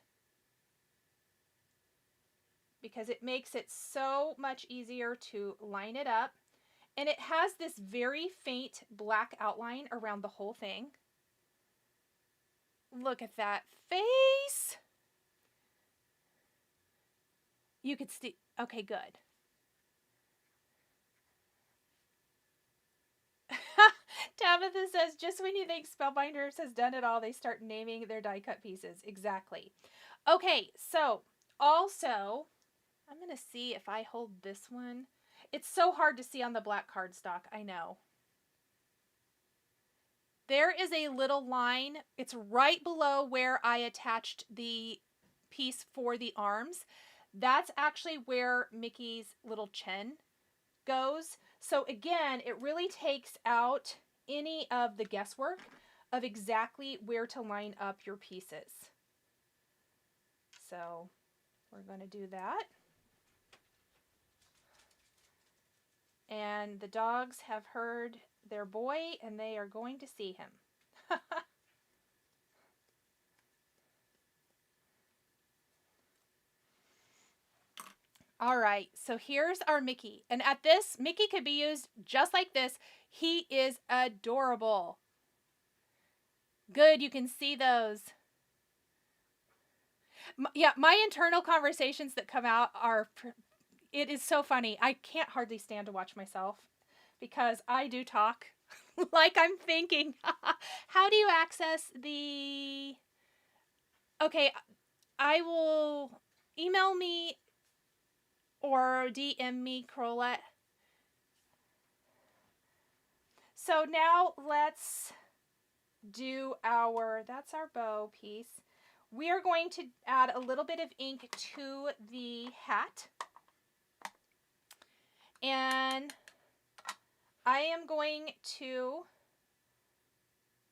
because it makes it so much easier to line it up. And it has this very faint black outline around the whole thing. Look at that face. You could see, okay, good. Tabitha says, just when you think Spellbinders has done it all, they start naming their die cut pieces. Exactly. Okay, so also, I'm going to see if I hold this one. It's so hard to see on the black cardstock, I know. There is a little line. It's right below where I attached the piece for the arms. That's actually where Mickey's little chin goes. So again, it really takes out any of the guesswork of exactly where to line up your pieces. So we're going to do that. And the dogs have heard their boy and they are going to see him. All right, so here's our Mickey. And at this, Mickey could be used just like this. He is adorable. Good, you can see those. Yeah, my internal conversations that come out are, it is so funny. I can't hardly stand to watch myself because I do talk like I'm thinking. How do you access the... Okay, I will email me or DM me, Crowlette. So now let's do that's our bow piece. We are going to add a little bit of ink to the hat. And I am going to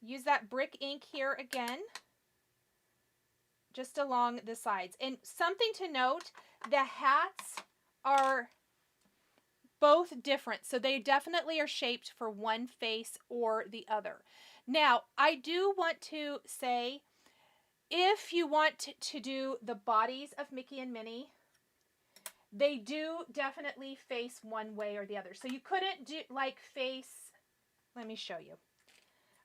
use that brick ink here again, just along the sides. And something to note, the hats are both different. So they definitely are shaped for one face or the other. Now, I do want to say, if you want to do the bodies of Mickey and Minnie, they do definitely face one way or the other. So you couldn't do like face, let me show you.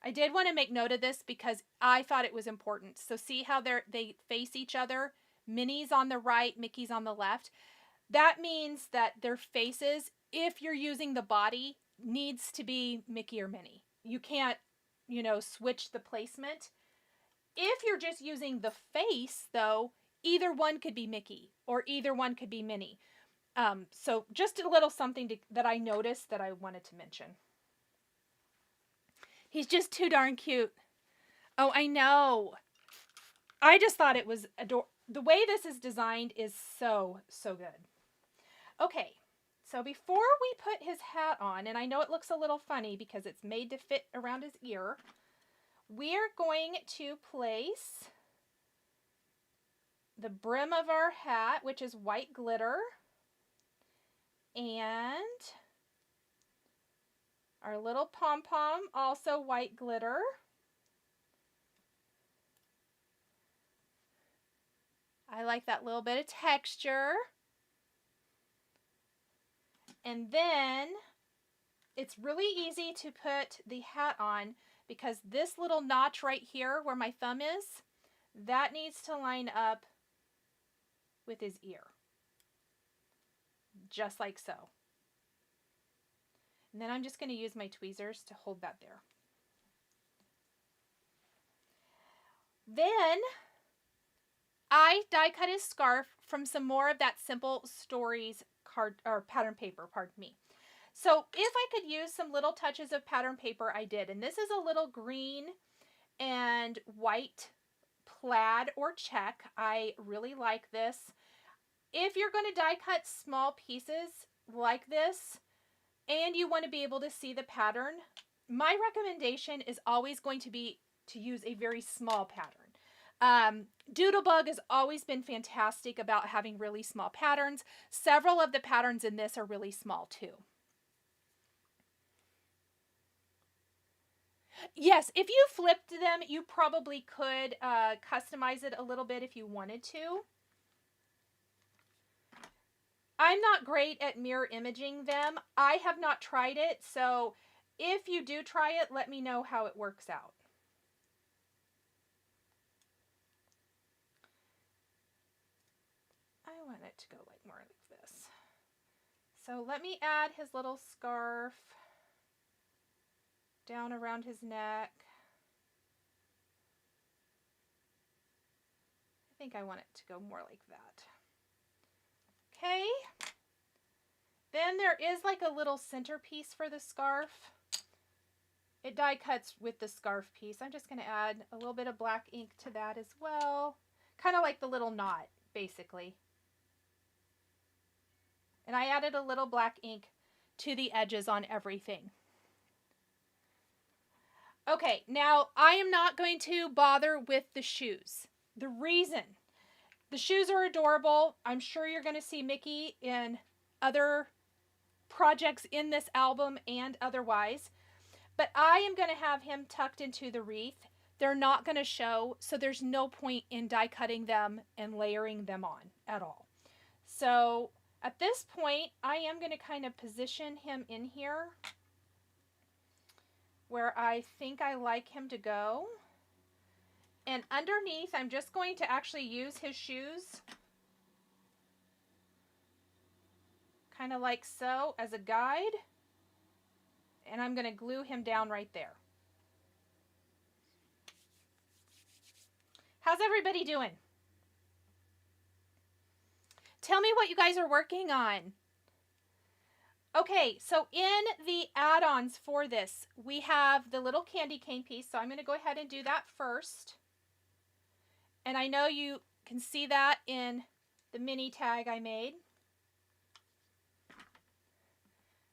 I did want to make note of this because I thought it was important. So see how they face each other? Minnie's on the right, Mickey's on the left. That means that their faces, if you're using the body, needs to be Mickey or Minnie. You can't, you know, switch the placement. If you're just using the face, though, either one could be Mickey or either one could be Minnie. So just a little something that I noticed that I wanted to mention. He's just too darn cute. Oh, I know. I just thought it was adorable. The way this is designed is so, so good. Okay, so before we put his hat on, and I know it looks a little funny because it's made to fit around his ear, we're going to place the brim of our hat, which is white glitter, and our little pom-pom, also white glitter. I like that little bit of texture. And then it's really easy to put the hat on because this little notch right here where my thumb is, that needs to line up with his ear. Just like so. And then I'm just going to use my tweezers to hold that there. Then I die cut his scarf from some more of that Simple Stories card or pattern paper, pardon me. So if I could use some little touches of pattern paper, I did. And this is a little green and white plaid or check. I really like this. If you're going to die cut small pieces like this and you want to be able to see the pattern, my recommendation is always going to be to use a very small pattern. Doodlebug has always been fantastic about having really small patterns. Several of the patterns in this are really small too. Yes, if you flipped them, you probably could customize it a little bit if you wanted to. I'm not great at mirror imaging them. I have not tried it, so if you do try it, let me know how it works out. I want it to go like more like this. So let me add his little scarf down around his neck. I think I want it to go more like that. Okay. Then there is like a little centerpiece for the scarf. It die cuts with the scarf piece. I'm just going to add a little bit of black ink to that as well. Kind of like the little knot, basically. And I added a little black ink to the edges on everything. Okay, now I am not going to bother with the shoes. The reason, the shoes are adorable. I'm sure you're going to see Mickey in other projects in this album and otherwise. But I am going to have him tucked into the wreath. They're not going to show, so there's no point in die cutting them and layering them on at all. So at this point, I am going to kind of position him in here where I think I like him to go. And underneath, I'm just going to actually use his shoes, kind of like so, as a guide. And I'm going to glue him down right there. How's everybody doing? Tell me what you guys are working on. Okay, so in the add-ons for this, we have the little candy cane piece. So I'm going to go ahead and do that first. And I know you can see that in the mini tag I made.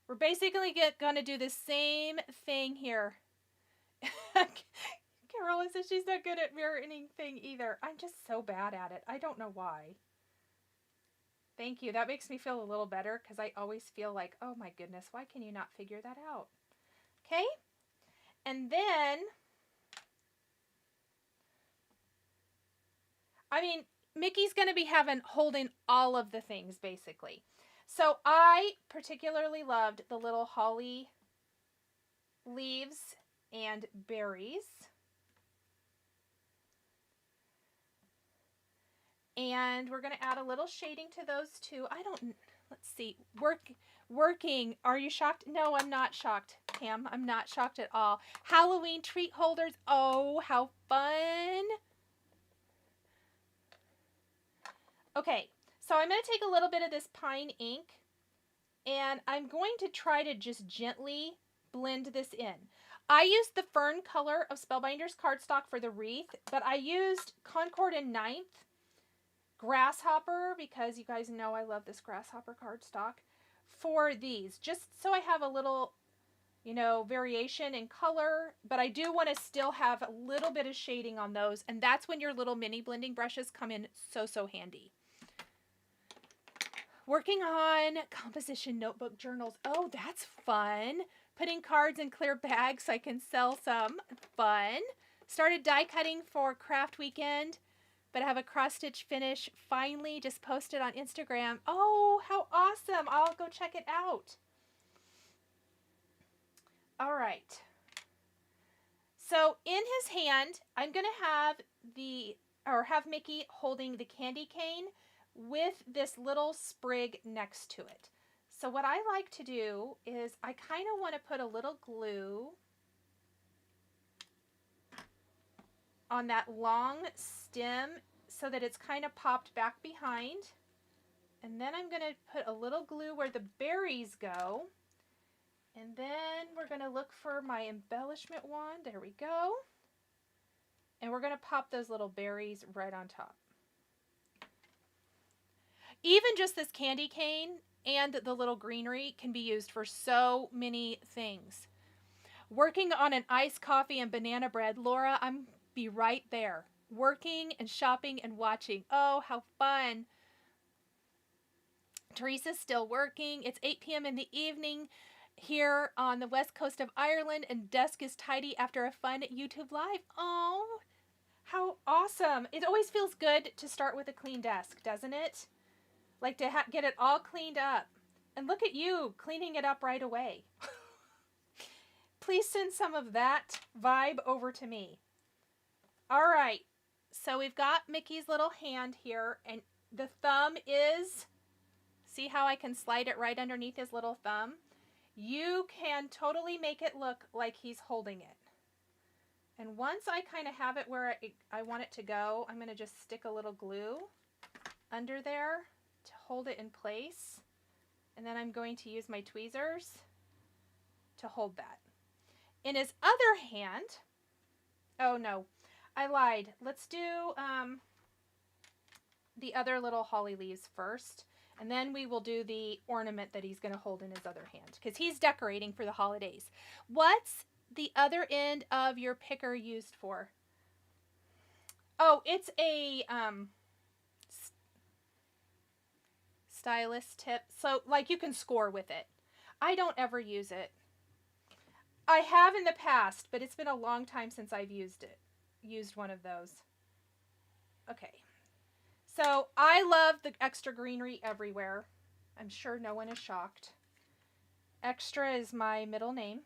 We're basically going to do the same thing here. Carol says she's not good at mirror anything either. I'm just so bad at it. I don't know why. Thank you. That makes me feel a little better because I always feel like, oh my goodness, why can you not figure that out? Okay. And then, I mean, Mickey's going to be holding all of the things basically. So I particularly loved the little holly leaves and berries. And we're going to add a little shading to those too. Let's see, working. Are you shocked? No, I'm not shocked, Pam. I'm not shocked at all. Halloween treat holders. Oh, how fun. Okay, so I'm going to take a little bit of this pine ink and I'm going to try to just gently blend this in. I used the fern color of Spellbinders cardstock for the wreath, but I used Concord and 9th Grasshopper, because you guys know I love this Grasshopper cardstock, for these, just so I have a little, you know, variation in color, but I do want to still have a little bit of shading on those, and that's when your little mini blending brushes come in so handy. Working on composition notebook journals. Oh, that's fun. Putting cards in clear bags so I can sell some. Fun. Started die cutting for craft weekend, but I have a cross stitch finish finally just posted on Instagram. Oh, how awesome. I'll go check it out. All right. So in his hand, I'm going to have Mickey holding the candy cane with this little sprig next to it. So what I like to do is I kind of want to put a little glue on that long stem so that it's kind of popped back behind. And then I'm going to put a little glue where the berries go. And then we're going to look for my embellishment wand. There we go. And we're going to pop those little berries right on top. Even just this candy cane and the little greenery can be used for so many things. Working on an iced coffee and banana bread. Laura, I'm be right there. Working and shopping and watching. Oh, how fun. Teresa's still working. It's 8 p.m. in the evening. here on the west coast of Ireland, and desk is tidy after a fun YouTube live. Oh, how awesome. It always feels good to start with a clean desk, doesn't it? Like to get it all cleaned up. And look at you cleaning it up right away. Please send some of that vibe over to me. All right, so we've got Mickey's little hand here, and the thumb is, see how I can slide it right underneath his little thumb? You can totally make it look like he's holding it. And once I kind of have it where I want it to go, I'm going to just stick a little glue under there to hold it in place. And then I'm going to use my tweezers to hold that. In his other hand, oh no, I lied. Let's do the other little holly leaves first. And then we will do the ornament that he's going to hold in his other hand, because he's decorating for the holidays. What's the other end of your picker used for? Oh, it's a stylus tip. So, like, you can score with it. I don't ever use it. I have in the past, but it's been a long time since I've used one of those. Okay. So I love the extra greenery everywhere. I'm sure no one is shocked. Extra is my middle name.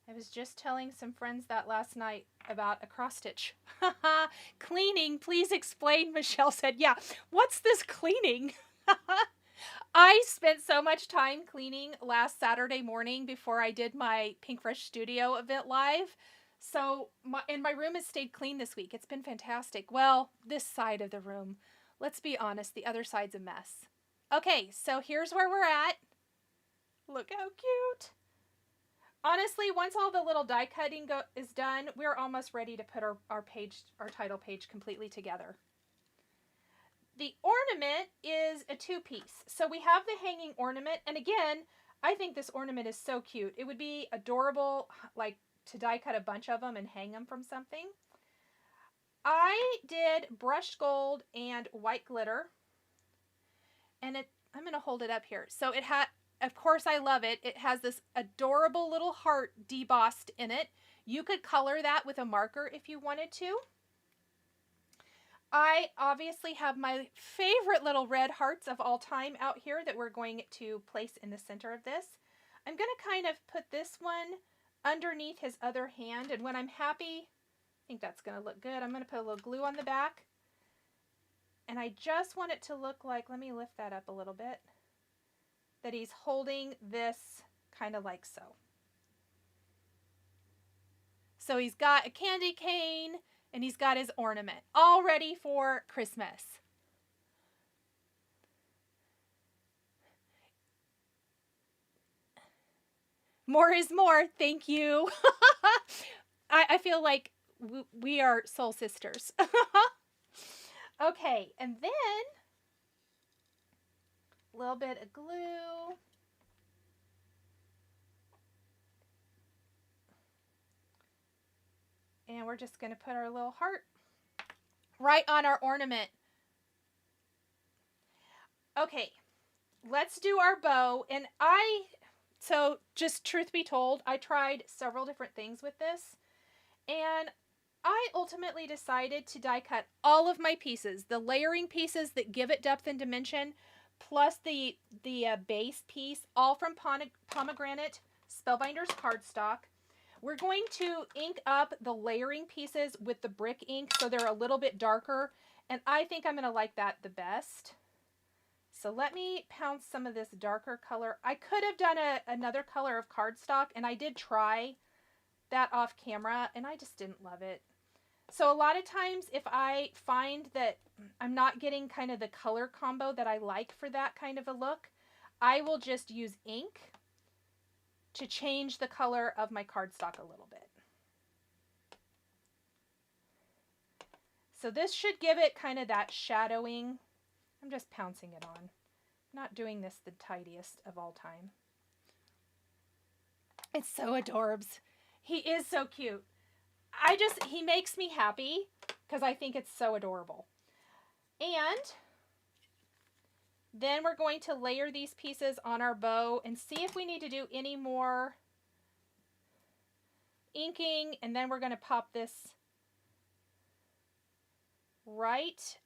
I was just telling some friends that last night about a cross stitch. Cleaning, please explain, Michelle said. Yeah, what's this cleaning? I spent so much time cleaning last Saturday morning before I did my Pink Fresh Studio event live. So, my room has stayed clean this week. It's been fantastic. Well, this side of the room. Let's be honest, the other side's a mess. Okay, so here's where we're at. Look how cute. Honestly, once all the little die cutting is done, we're almost ready to put our title page completely together. The ornament is a two-piece. So we have the hanging ornament, and again, I think this ornament is so cute. It would be adorable, like, to die cut a bunch of them and hang them from something. I did brushed gold and white glitter, and I'm going to hold it up here. So it had, of course I love it. It has this adorable little heart debossed in it. You could color that with a marker if you wanted to. I obviously have my favorite little red hearts of all time out here that we're going to place in the center of this. I'm going to kind of put this one underneath his other hand, and when I'm happy, I think that's going to look good. I'm going to put a little glue on the back, and I just want it to look like, let me lift that up a little bit, that he's holding this kind of like so. So he's got a candy cane, and he's got his ornament all ready for Christmas. More is more. Thank you. I feel like we are soul sisters. Okay, and then a little bit of glue. And we're just going to put our little heart right on our ornament. Okay, let's do our bow. And so just truth be told, I tried several different things with this. And I ultimately decided to die cut all of my pieces. The layering pieces that give it depth and dimension, plus the base piece, all from Pomegranate Spellbinders cardstock. We're going to ink up the layering pieces with the brick ink so they're a little bit darker, and I think I'm going to like that the best. So let me pounce some of this darker color. I could have done another color of cardstock, and I did try that off camera, and I just didn't love it. So a lot of times if I find that I'm not getting kind of the color combo that I like for that kind of a look, I will just use ink to change the color of my cardstock a little bit. So this should give it kind of that shadowing. I'm just pouncing it on. I'm not doing this the tidiest of all time. It's so adorbs. He is so cute. He makes me happy because I think it's so adorable. And Then we're going to layer these pieces on our bow and see if we need to do any more inking. And then we're going to pop this right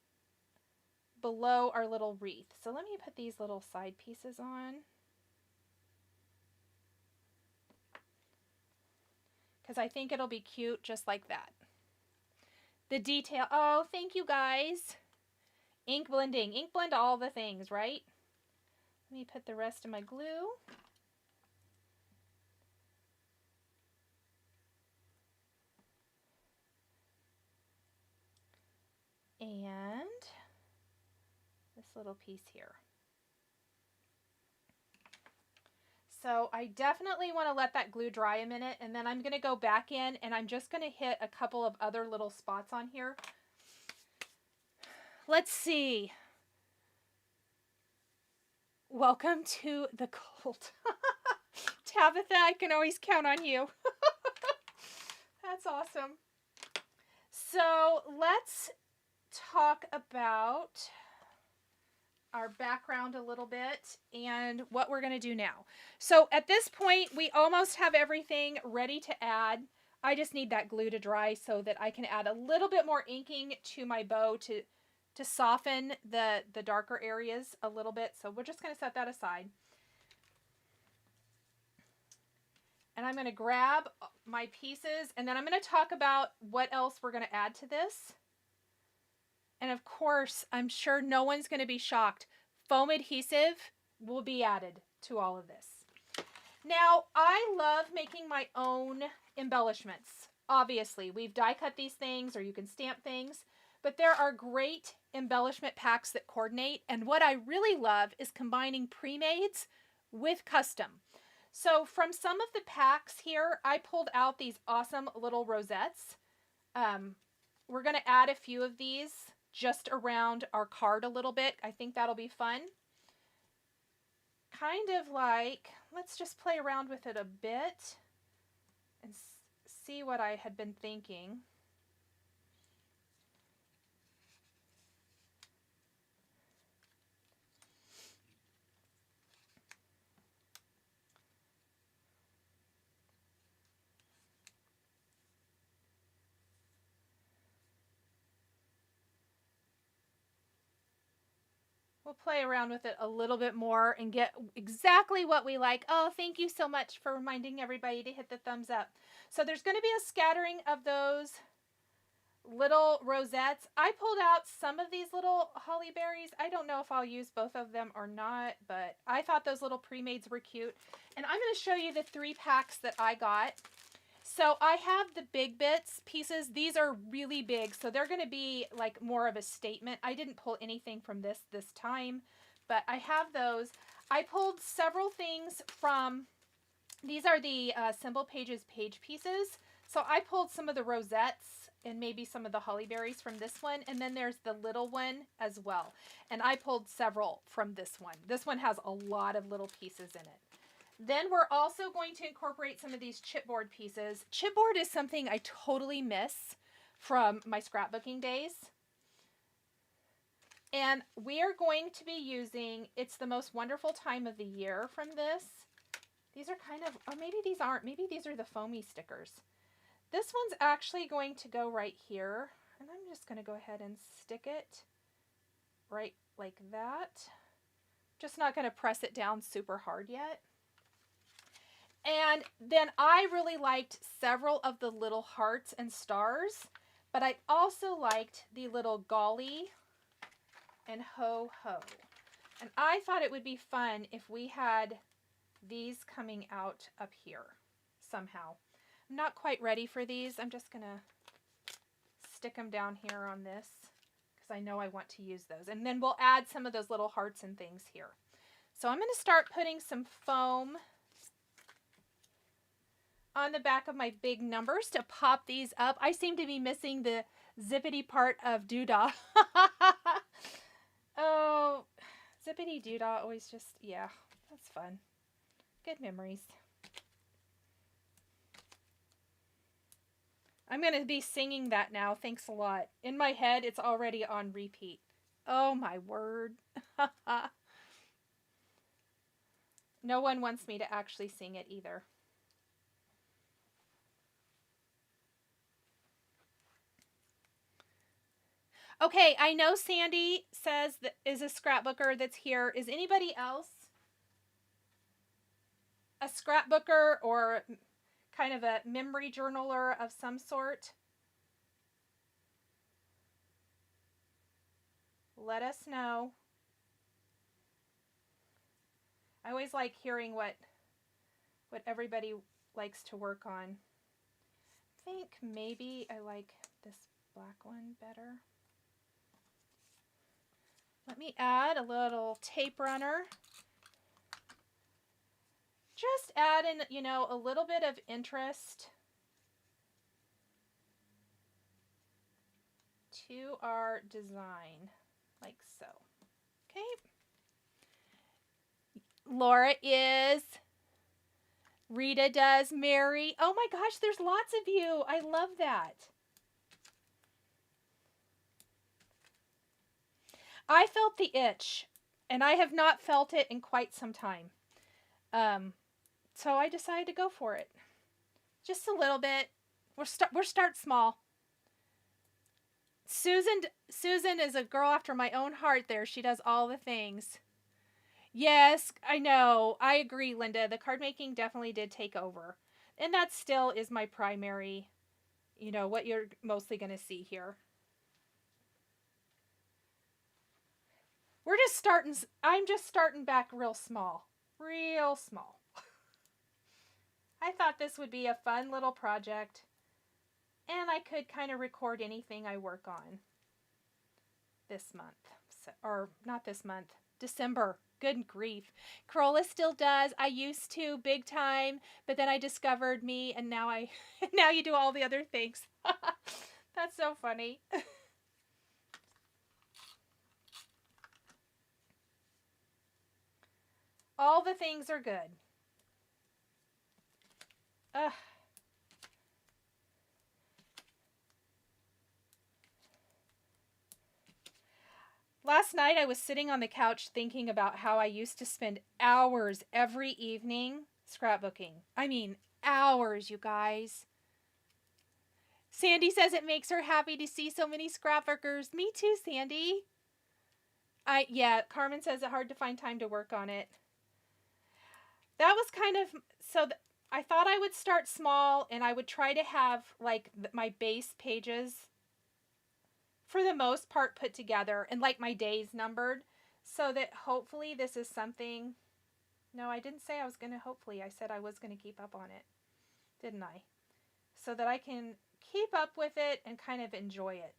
below our little wreath. So let me put these little side pieces on, because I think it'll be cute just like that. The detail, oh, thank you guys. Ink blending, ink blend all the things, right? Let me put the rest of my glue. And this little piece here. So I definitely want to let that glue dry a minute, and then I'm going to go back in and I'm just going to hit a couple of other little spots on here. Let's see. Welcome to the cult. Tabitha, I can always count on you. That's awesome. So let's talk about our background a little bit and what we're going to do now. So at this point, we almost have everything ready to add. I just need that glue to dry so that I can add a little bit more inking to my bow to soften the darker areas a little bit. So we're just going to set that aside. And I'm going to grab my pieces, and then I'm going to talk about what else we're going to add to this. And of course, I'm sure no one's going to be shocked. Foam adhesive will be added to all of this. Now, I love making my own embellishments. Obviously, we've die cut these things, or you can stamp things, but there are great embellishment packs that coordinate. And what I really love is combining pre-mades with custom. So from some of the packs here, I pulled out these awesome little rosettes. We're going to add a few of these just around our card a little bit. I think that'll be fun. Kind of like, let's just play around with it a bit and see what I had been thinking. We'll play around with it a little bit more and get exactly what we like. Oh, thank you so much for reminding everybody to hit the thumbs up. So there's going to be a scattering of those little rosettes. I pulled out some of these little holly berries. I don't know if I'll use both of them or not, but I thought those little pre-mades were cute. And I'm going to show you the 3 packs that I got. So I have the big bits pieces. These are really big, so they're going to be like more of a statement. I didn't pull anything from this time, but I have those. I pulled several things from, these are the Symbol Pages page pieces. So I pulled some of the rosettes and maybe some of the holly berries from this one. And then there's the little one as well. And I pulled several from this one. This one has a lot of little pieces in it. Then we're also going to incorporate some of these chipboard pieces. Chipboard is something I totally miss from my scrapbooking days. And we are going to be using It's the Most Wonderful Time of the Year from this. These are kind of, or maybe these aren't, maybe these are the foamy stickers. This one's actually going to go right here. And I'm just going to go ahead and stick it right like that. Just not going to press it down super hard yet. And then I really liked several of the little hearts and stars, but I also liked the little golly and ho ho. And I thought it would be fun if we had these coming out up here somehow. I'm not quite ready for these. I'm just going to stick them down here on this because I know I want to use those. And then we'll add some of those little hearts and things here. So I'm going to start putting some foam on the back of my big numbers to pop these up. I seem to be missing the zippity part of doodah. Oh, zippity doodah always just, yeah, that's fun. Good memories. I'm going to be singing that now. Thanks a lot. In my head, it's already on repeat. Oh my word. No one wants me to actually sing it either. Okay, I know Sandy says that is a scrapbooker that's here. Is anybody else a scrapbooker or kind of a memory journaler of some sort? Let us know. I always like hearing what everybody likes to work on. I think maybe I like this black one better. Let me add a little tape runner. Just add in, you know, a little bit of interest to our design, like so. Okay. Laura is. Rita does. Mary. Oh my gosh, there's lots of you. I love that. I felt the itch, and I have not felt it in quite some time. So I decided to go for it. Just a little bit. We're start small. Susan is a girl after my own heart there. She does all the things. Yes, I know. I agree, Linda. The card making definitely did take over. And that still is my primary, you know, what you're mostly going to see here. I'm just starting back real small. Real small. I thought this would be a fun little project. And I could kind of record anything I work on this month. Or not this month. December. Good grief. Corolla still does. I used to big time, but then I discovered me, and now now you do all the other things. That's so funny. All the things are good. Ugh. Last night I was sitting on the couch thinking about how I used to spend hours every evening scrapbooking. I mean, hours, you guys. Sandy says it makes her happy to see so many scrapbookers. Me too, Sandy. Yeah, Carmen says it's hard to find time to work on it. That was kind of, I thought I would start small and I would try to have like my base pages for the most part put together and like my days numbered so that hopefully this is something. No, I didn't say I was going to hopefully. I said I was going to keep up on it. Didn't I? So that I can keep up with it and kind of enjoy it.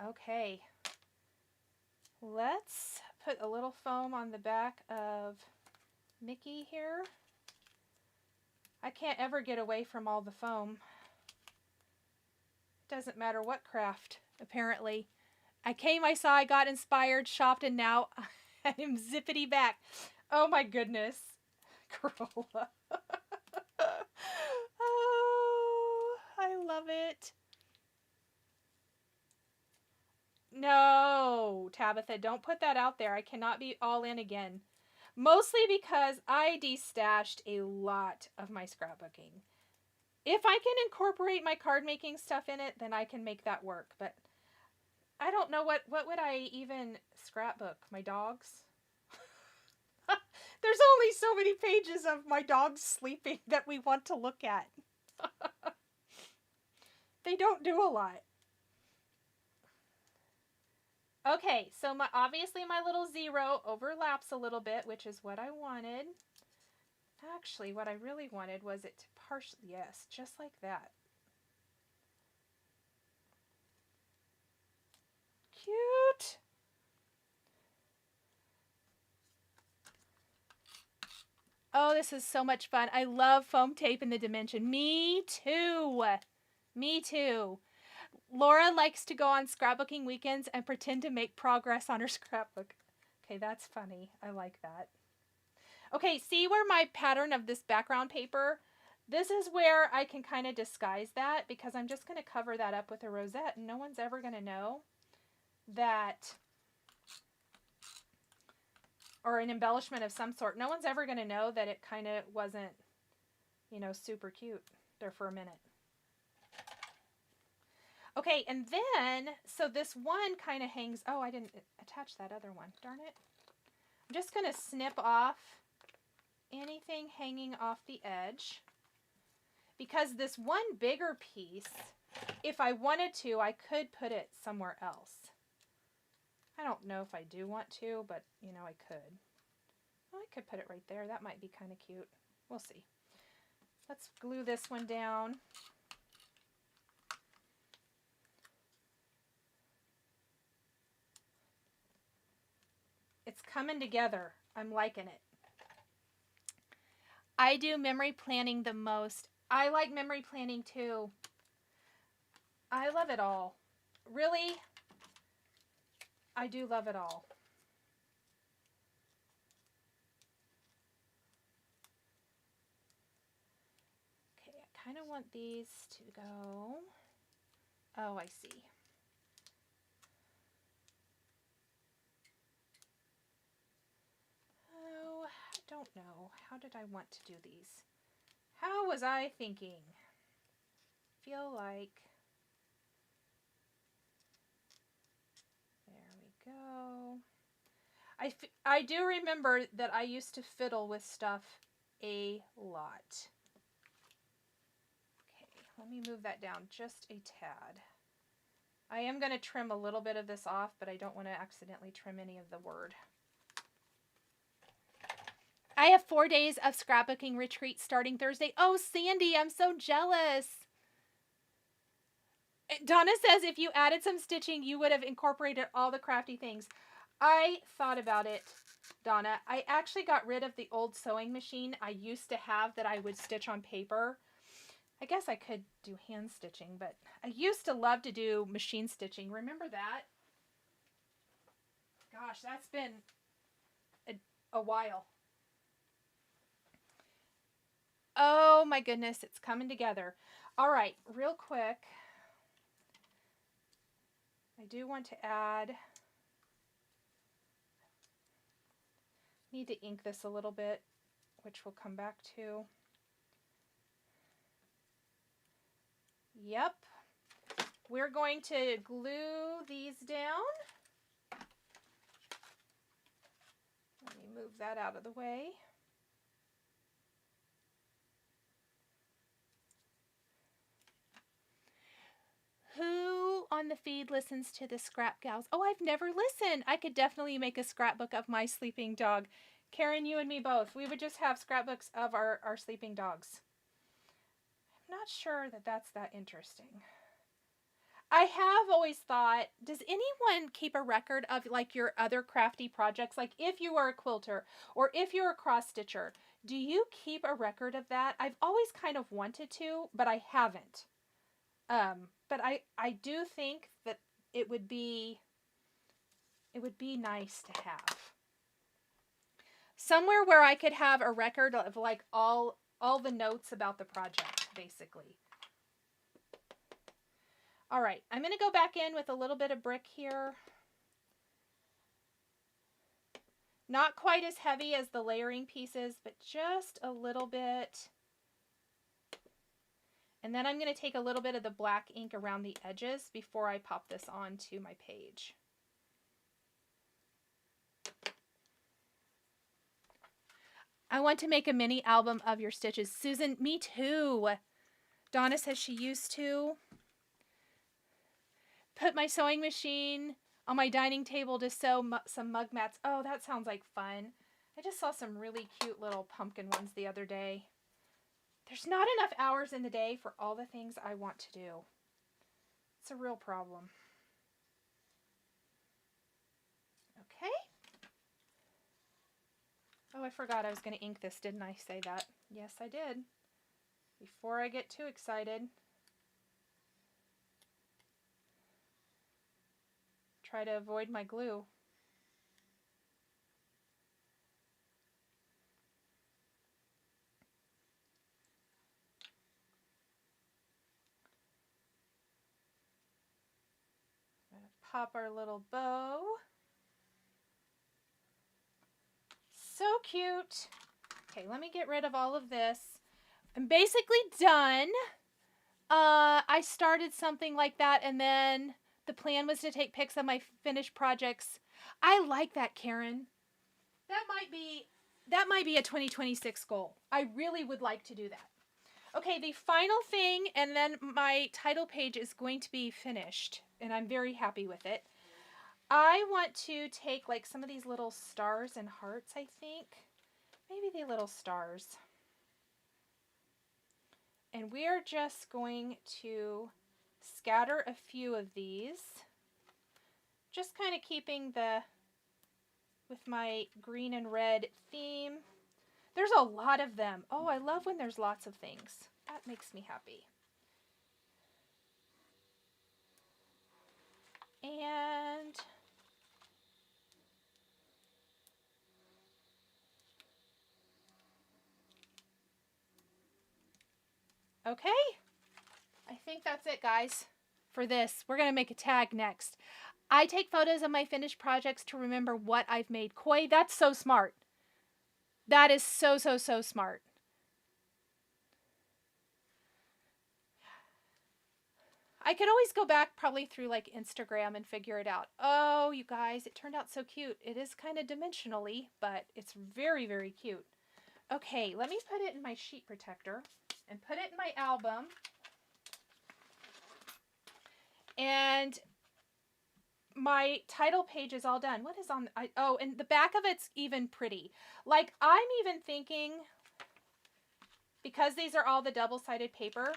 Okay. Let's put a little foam on the back of Mickey here. I can't ever get away from all the foam. Doesn't matter what craft, apparently. I came, I saw, I got inspired, shopped, and now I'm zippity back. Oh my goodness. Corolla. Oh, I love it. No, Tabitha, don't put that out there. I cannot be all in again. Mostly because I destashed a lot of my scrapbooking. If I can incorporate my card making stuff in it, then I can make that work. But I don't know what would I even scrapbook? My dogs? There's only so many pages of my dogs sleeping that we want to look at. They don't do a lot. Okay, so obviously my little zero overlaps a little bit, which is what I wanted. Actually, what I really wanted was it to partially, yes, just like that. Cute. Oh, this is so much fun. I love foam tape in the dimension. Me too. Me too. Laura likes to go on scrapbooking weekends and pretend to make progress on her scrapbook. Okay, that's funny. I like that. Okay, see where my pattern of this background paper, this is where I can kind of disguise that because I'm just going to cover that up with a rosette and no one's ever going to know that or an embellishment of some sort. No one's ever going to know that it kind of wasn't, you know, super cute there for a minute. Okay, and then, so this one kind of hangs, oh, I didn't attach that other one, darn it. I'm just going to snip off anything hanging off the edge, because this one bigger piece, if I wanted to, I could put it somewhere else. I don't know if I do want to, but, you know, I could. Well, I could put it right there. That might be kind of cute. We'll see. Let's glue this one down. It's coming together. I'm liking it. I do memory planning the most. I like memory planning too. I love it all. Really, I do love it all. Okay, I kind of want these to go. Oh, I see. Oh, I don't know. How did I want to do these? How was I thinking? Feel like... There we go. I do remember that I used to fiddle with stuff a lot. Okay, let me move that down just a tad. I am going to trim a little bit of this off, but I don't want to accidentally trim any of the word. I have 4 days of scrapbooking retreat starting Thursday. Oh, Sandy, I'm so jealous. Donna says if you added some stitching, you would have incorporated all the crafty things. I thought about it, Donna. I actually got rid of the old sewing machine I used to have that I would stitch on paper. I guess I could do hand stitching, but I used to love to do machine stitching. Remember that? Gosh, that's been a while. Oh my goodness, it's coming together. All right, real quick. I do want to add, need to ink this a little bit, which we'll come back to. Yep. We're going to glue these down. Let me move that out of the way. Who on the feed listens to the Scrap Gals? Oh, I've never listened. I could definitely make a scrapbook of my sleeping dog. Karen, you and me both. We would just have scrapbooks of our sleeping dogs. I'm not sure that that's that interesting. I have always thought, does anyone keep a record of like your other crafty projects? Like if you are a quilter or if you're a cross stitcher, do you keep a record of that? I've always kind of wanted to, but I haven't. But I do think that it would be nice to have somewhere where I could have a record of like all the notes about the project, basically. All right, I'm going to go back in with a little bit of brick here. Not quite as heavy as the layering pieces, but just a little bit. And then I'm going to take a little bit of the black ink around the edges before I pop this onto my page. I want to make a mini album of your stitches. Susan, me too. Donna says she used to. Put my sewing machine on my dining table to sew some mug mats. Oh, that sounds like fun. I just saw some really cute little pumpkin ones the other day. There's not enough hours in the day for all the things I want to do. It's a real problem. Okay. Oh, I forgot I was going to ink this. Didn't I say that? Yes, I did. Before I get too excited. Try to avoid my glue. I'm going to pop our little bow. so cute. Okay, let me get rid of all of this. I'm basically done. I started something like that, and then the plan was to take pics of my finished projects. I like that, Karen. That might be a 2026 goal. I really would like to do that. Okay, the final thing, and then my title page is going to be finished, and I'm very happy with it. I want to take like some of these little stars and hearts, I think. Maybe the little stars. And we are just going to scatter a few of these. Just kind of keeping with my green and red theme. There's a lot of them. Oh, I love when there's lots of things. That makes me happy. And okay, I think that's it, guys, for this. We're going to make a tag next. I take photos of my finished projects to remember what I've made. Koi, that's so smart. That is so, so, so smart. I could always go back probably through like Instagram and figure it out. Oh, you guys, it turned out so cute. It is kind of dimensionally, but it's very, very cute. Okay, let me put it in my sheet protector and put it in my album. And my title page is all done. What is on? Oh, and the back of it's even pretty. Like, I'm even thinking, because these are all the double-sided paper,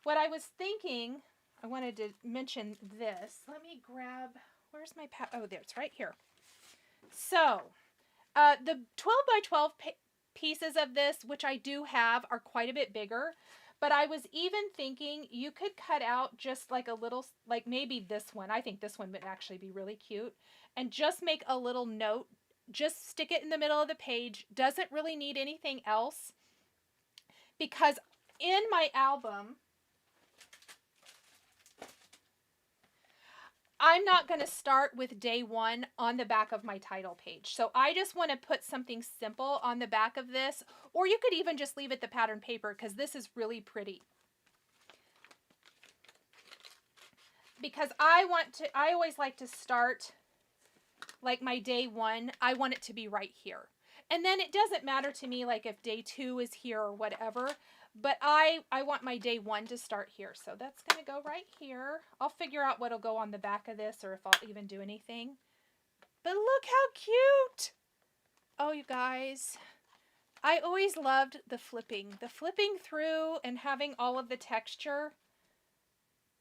what I was thinking, I wanted to mention this. Let me grab, where's my oh, there, it's right here. So, the 12 by 12 pieces of this, which I do have, are quite a bit bigger. But I was even thinking you could cut out just like a little, like maybe this one. I think this one would actually be really cute. And just make a little note. Just stick it in the middle of the page. Doesn't really need anything else. Because in my album, I'm not going to start with day one on the back of my title page. So I just want to put something simple on the back of this. Or you could even just leave it the pattern paper because this is really pretty. Because I always like to start like my day one. I want it to be right here. And then it doesn't matter to me like if day 2 is here or whatever. But I want my day 1 to start here. So that's going to go right here. I'll figure out what'll go on the back of this or if I'll even do anything. But look how cute. Oh, you guys. I always loved the flipping through and having all of the texture.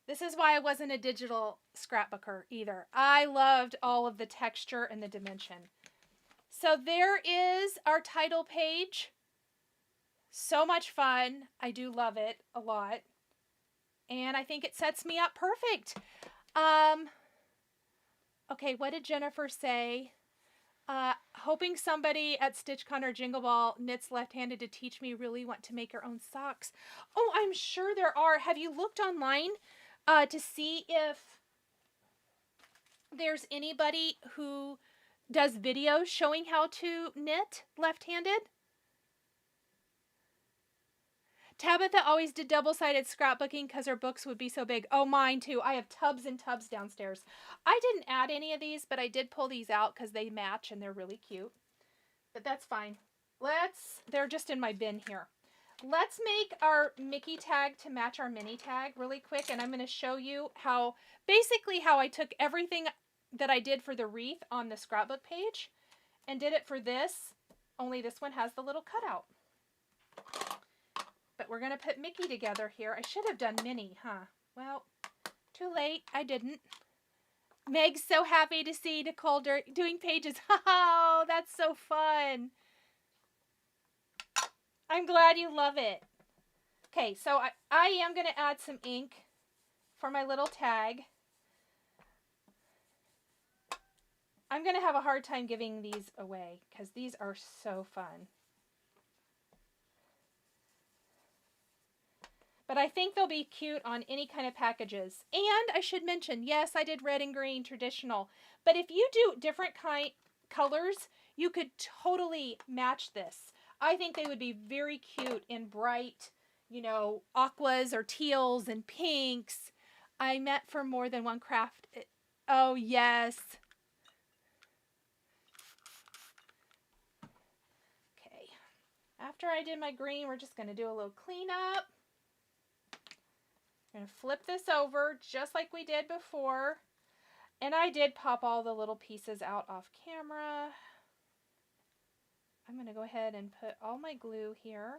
This is why I wasn't a digital scrapbooker either. I loved all of the texture and the dimension. So there is our title page. So much fun. I do love it a lot. And I think it sets me up perfect. Okay, what did Jennifer say? Hoping somebody at StitchCon or Jingle Ball knits left-handed to teach me. Really want to make your own socks. Oh, I'm sure there are. Have you looked online to see if there's anybody who does videos showing how to knit left-handed? Tabitha always did double-sided scrapbooking because her books would be so big. Oh, mine too. I have tubs and tubs downstairs. I didn't add any of these, but I did pull these out because they match and they're really cute. But that's fine. They're just in my bin here. Let's make our Mickey tag to match our mini tag really quick. And I'm going to show you basically how I took everything that I did for the wreath on the scrapbook page and did it for this. Only this one has the little cutout. But we're going to put Mickey together here. I should have done Minnie, huh? Well, too late. I didn't. Meg's so happy to see Nicole doing pages. Oh, that's so fun. I'm glad you love it. Okay, so I am going to add some ink for my little tag. I'm going to have a hard time giving these away because these are so fun. But I think they'll be cute on any kind of packages. And I should mention, yes, I did red and green traditional. But if you do different colors, You could totally match this. I think they would be very cute in bright, you know, aquas or teals and pinks. I meant for more than one craft. Oh, yes. Okay. After I did my green, we're just going to do a little cleanup. I'm going to flip this over just like we did before. And I did pop all the little pieces out off camera. I'm going to go ahead and put all my glue here.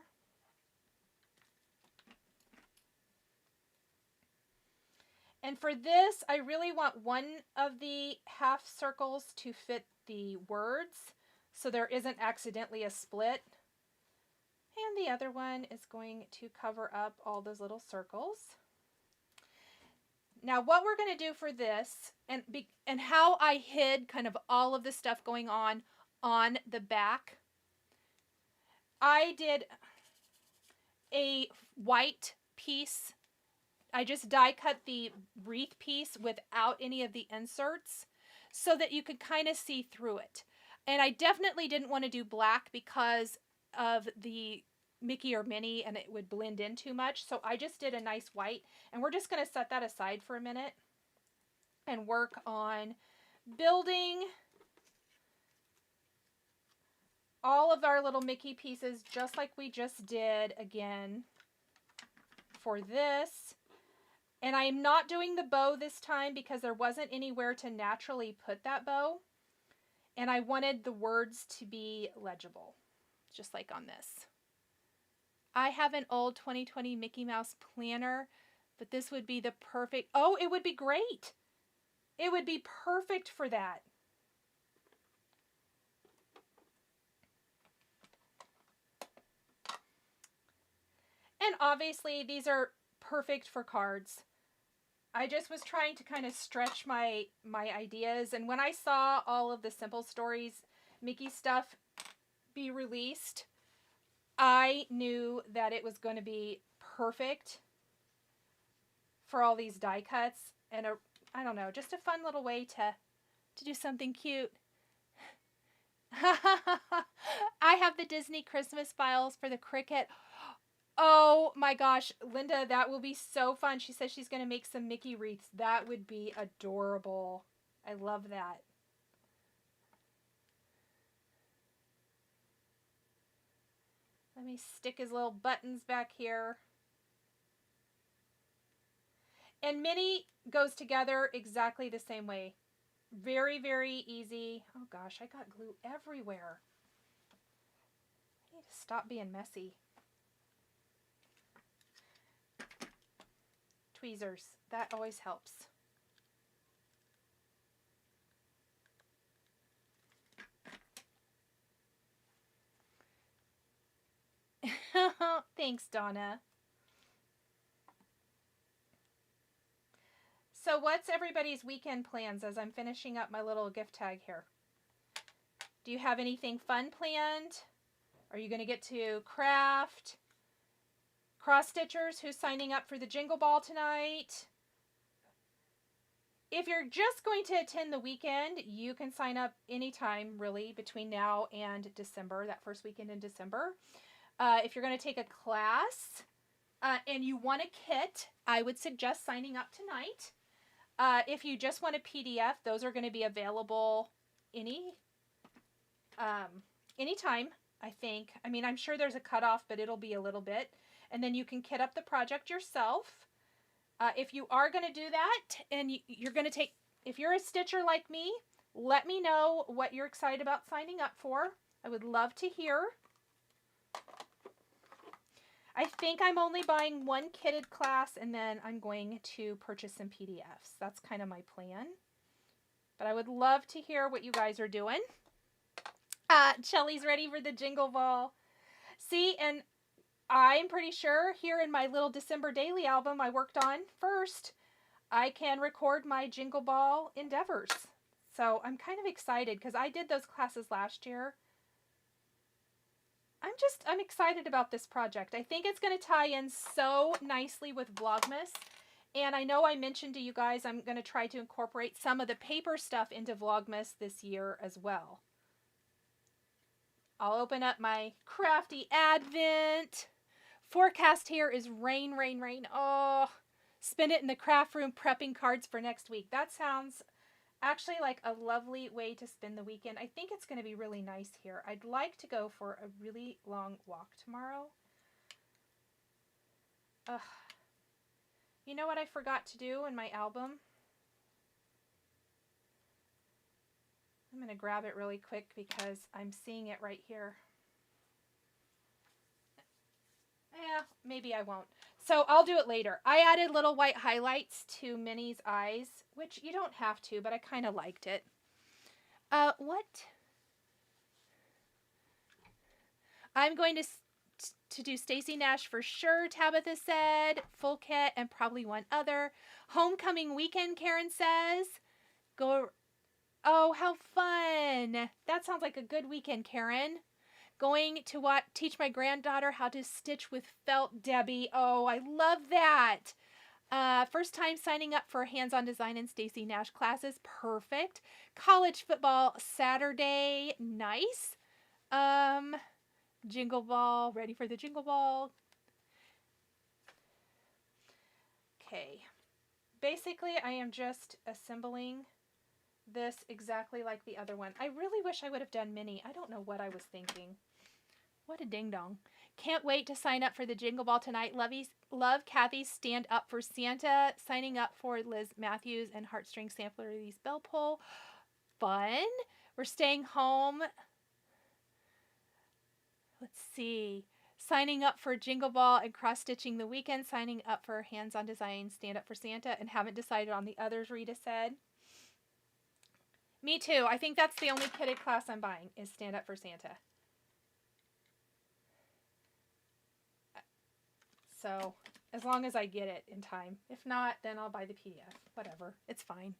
And for this, I really want one of the half circles to fit the words so there isn't accidentally a split. And the other one is going to cover up all those little circles. Now what we're going to do for this, and how I hid kind of all of the stuff going on the back, I did a white piece. I just die cut the wreath piece without any of the inserts so that you could kind of see through it. And I definitely didn't want to do black because of the Mickey or Minnie and it would blend in too much. So I just did a nice white, and we're just going to set that aside for a minute and work on building all of our little Mickey pieces just like we just did again for this. And I'm not doing the bow this time because there wasn't anywhere to naturally put that bow. And I wanted the words to be legible, just like on this. I have an old 2020 Mickey Mouse planner, but this would be the perfect, oh, it would be great. It would be perfect for that. And obviously these are perfect for cards. I just was trying to kind of stretch my ideas, and when I saw all of the Simple Stories Mickey stuff be released, I knew that it was going to be perfect for all these die cuts, and I don't know, just a fun little way to do something cute. I have the Disney Christmas files for the Cricut. Oh my gosh, Linda, that will be so fun. She says she's going to make some Mickey wreaths. That would be adorable. I love that. Let me stick his little buttons back here. And Minnie goes together exactly the same way. Very, very easy. Oh gosh, I got glue everywhere. I need to stop being messy. Tweezers, that always helps. Thanks, Donna. So what's everybody's weekend plans as I'm finishing up my little gift tag here? Do you have anything fun planned? Are you going to get to craft? Cross stitchers, who's signing up for the Jingle Ball tonight? If you're just going to attend the weekend, you can sign up anytime, really, between now and December, that first weekend in December. If you're going to take a class and you want a kit, I would suggest signing up tonight. If you just want a PDF, those are going to be available anytime, I think. I mean, I'm sure there's a cutoff, but it'll be a little bit. And then you can kit up the project yourself. If you are going to do that, and you're going to take, if you're a stitcher like me, let me know what you're excited about signing up for. I would love to hear. I think I'm only buying one kitted class, and then I'm going to purchase some PDFs. That's kind of my plan. But I would love to hear what you guys are doing. Shelly's ready for the Jingle Ball. See, and I'm pretty sure here in my little December daily album I worked on first, I can record my Jingle Ball endeavors. So I'm kind of excited because I did those classes last year. I'm excited about this project. I think it's going to tie in so nicely with Vlogmas. And I know I mentioned to you guys I'm going to try to incorporate some of the paper stuff into Vlogmas this year as well. I'll open up my crafty advent. Forecast here is rain, rain, rain. Oh, spend it in the craft room prepping cards for next week. That sounds actually like a lovely way to spend the weekend. I think it's going to be really nice here. I'd like to go for a really long walk tomorrow. Ugh. You know what I forgot to do in my album? I'm going to grab it really quick because I'm seeing it right here. Yeah, maybe I won't. So I'll do it later. I added little white highlights to Minnie's eyes, which you don't have to, but I kind of liked it. What? I'm going to do Stacy Nash for sure, Tabitha said. Full kit and probably one other. Homecoming weekend, Karen says. Go. Oh, how fun. That sounds like a good weekend, Karen. Going to teach my granddaughter how to stitch with felt, Debbie. Oh, I love that. First time signing up for hands-on design and Stacy Nash classes. Perfect. College football Saturday. Nice. Jingle ball. Ready for the jingle ball. Okay. Basically, I am just assembling this exactly like the other one. I really wish I would have done Minnie. I don't know what I was thinking. What a ding-dong. Can't wait to sign up for the Jingle Ball tonight. Love Kathy's Stand Up for Santa. Signing up for Liz Matthews and Heartstring Sampler Release Bell Pull. Fun. We're staying home. Let's see. Signing up for Jingle Ball and cross-stitching the weekend. Signing up for Hands-on Design Stand Up for Santa. And haven't decided on the others, Rita said. Me too. I think that's the only kitted class I'm buying is Stand Up for Santa. So, as long as I get it in time. If not, then I'll buy the PDF. Whatever. It's fine.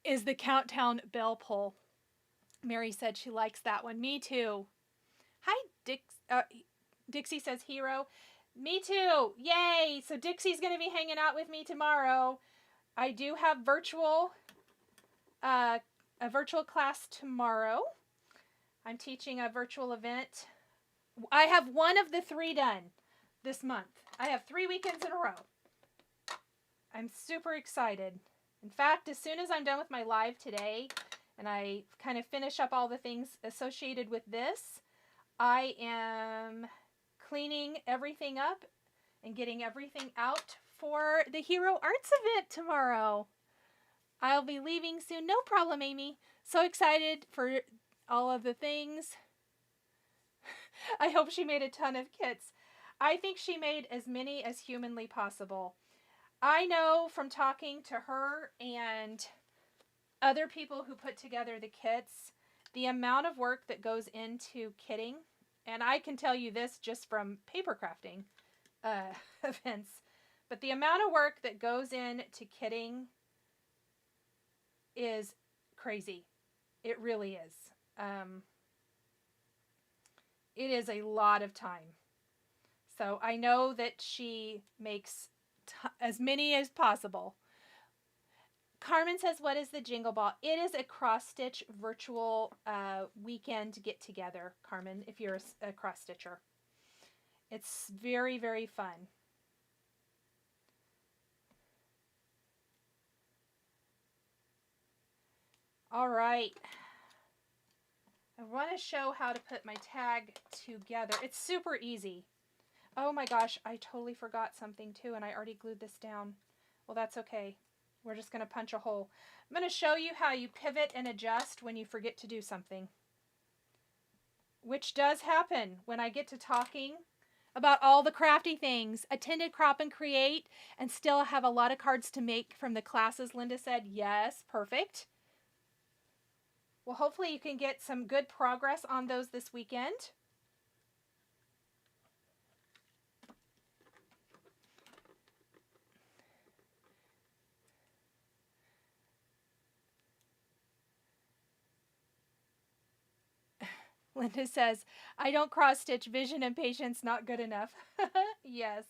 Is the Countdown Bell Pull. Mary said she likes that one. Me too. Hi, Dixie says hero. Me too. Yay. So Dixie's going to be hanging out with me tomorrow. I do have a virtual class tomorrow. I'm teaching a virtual event. I have one of the 3 done this month. I have 3 weekends in a row. I'm super excited. In fact, as soon as I'm done with my live today and I kind of finish up all the things associated with this, I am cleaning everything up and getting everything out for the Hero Arts event tomorrow. I'll be leaving soon. No problem, Amy. So excited for all of the things. I hope she made a ton of kits. I think she made as many as humanly possible. I know from talking to her and other people who put together the kits, the amount of work that goes into kitting, and I can tell you this just from paper crafting events, but the amount of work that goes into kitting is crazy. It really is. It is a lot of time. So I know that she makes as many as possible. Carmen says, what is the Jingle Ball? It is a cross-stitch virtual weekend get together, Carmen, if you're a cross-stitcher. It's very, very fun. All right. I want to show how to put my tag together. It's super easy. Oh my gosh, I totally forgot something too, and I already glued this down. Well, that's okay. We're just going to punch a hole. I'm going to show you how you pivot and adjust when you forget to do something, which does happen when I get to talking about all the crafty things. Attended Crop and Create and still have a lot of cards to make from the classes, Linda said. Yes, perfect. Well, hopefully you can get some good progress on those this weekend. Linda says, I don't cross-stitch. Vision and patience not good enough. Yes.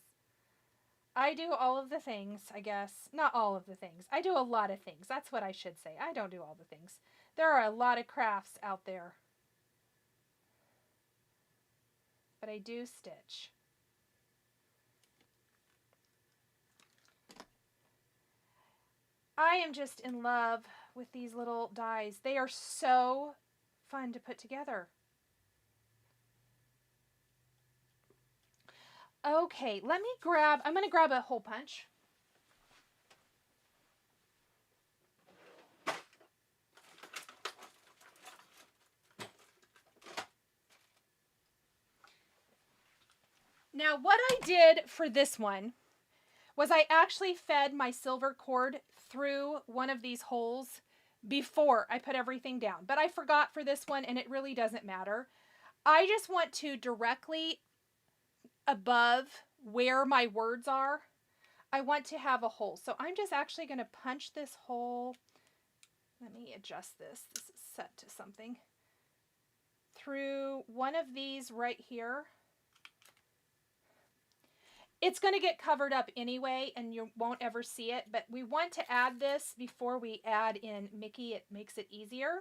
I do all of the things, I guess. Not all of the things. I do a lot of things. That's what I should say. I don't do all the things. There are a lot of crafts out there. but I do stitch. I am just in love with these little dies. They are so fun to put together. Okay, let me grab, I'm going to grab a hole punch. Now, what I did for this one was I actually fed my silver cord through one of these holes before I put everything down. But I forgot for this one, and it really doesn't matter. I just want to directly above where my words are, I want to have a hole. So I'm just actually going to punch this hole. Let me adjust this. This is set to something. Through one of these right here. It's going to get covered up anyway, and you won't ever see it, but we want to add this before we add in Mickey. It makes it easier.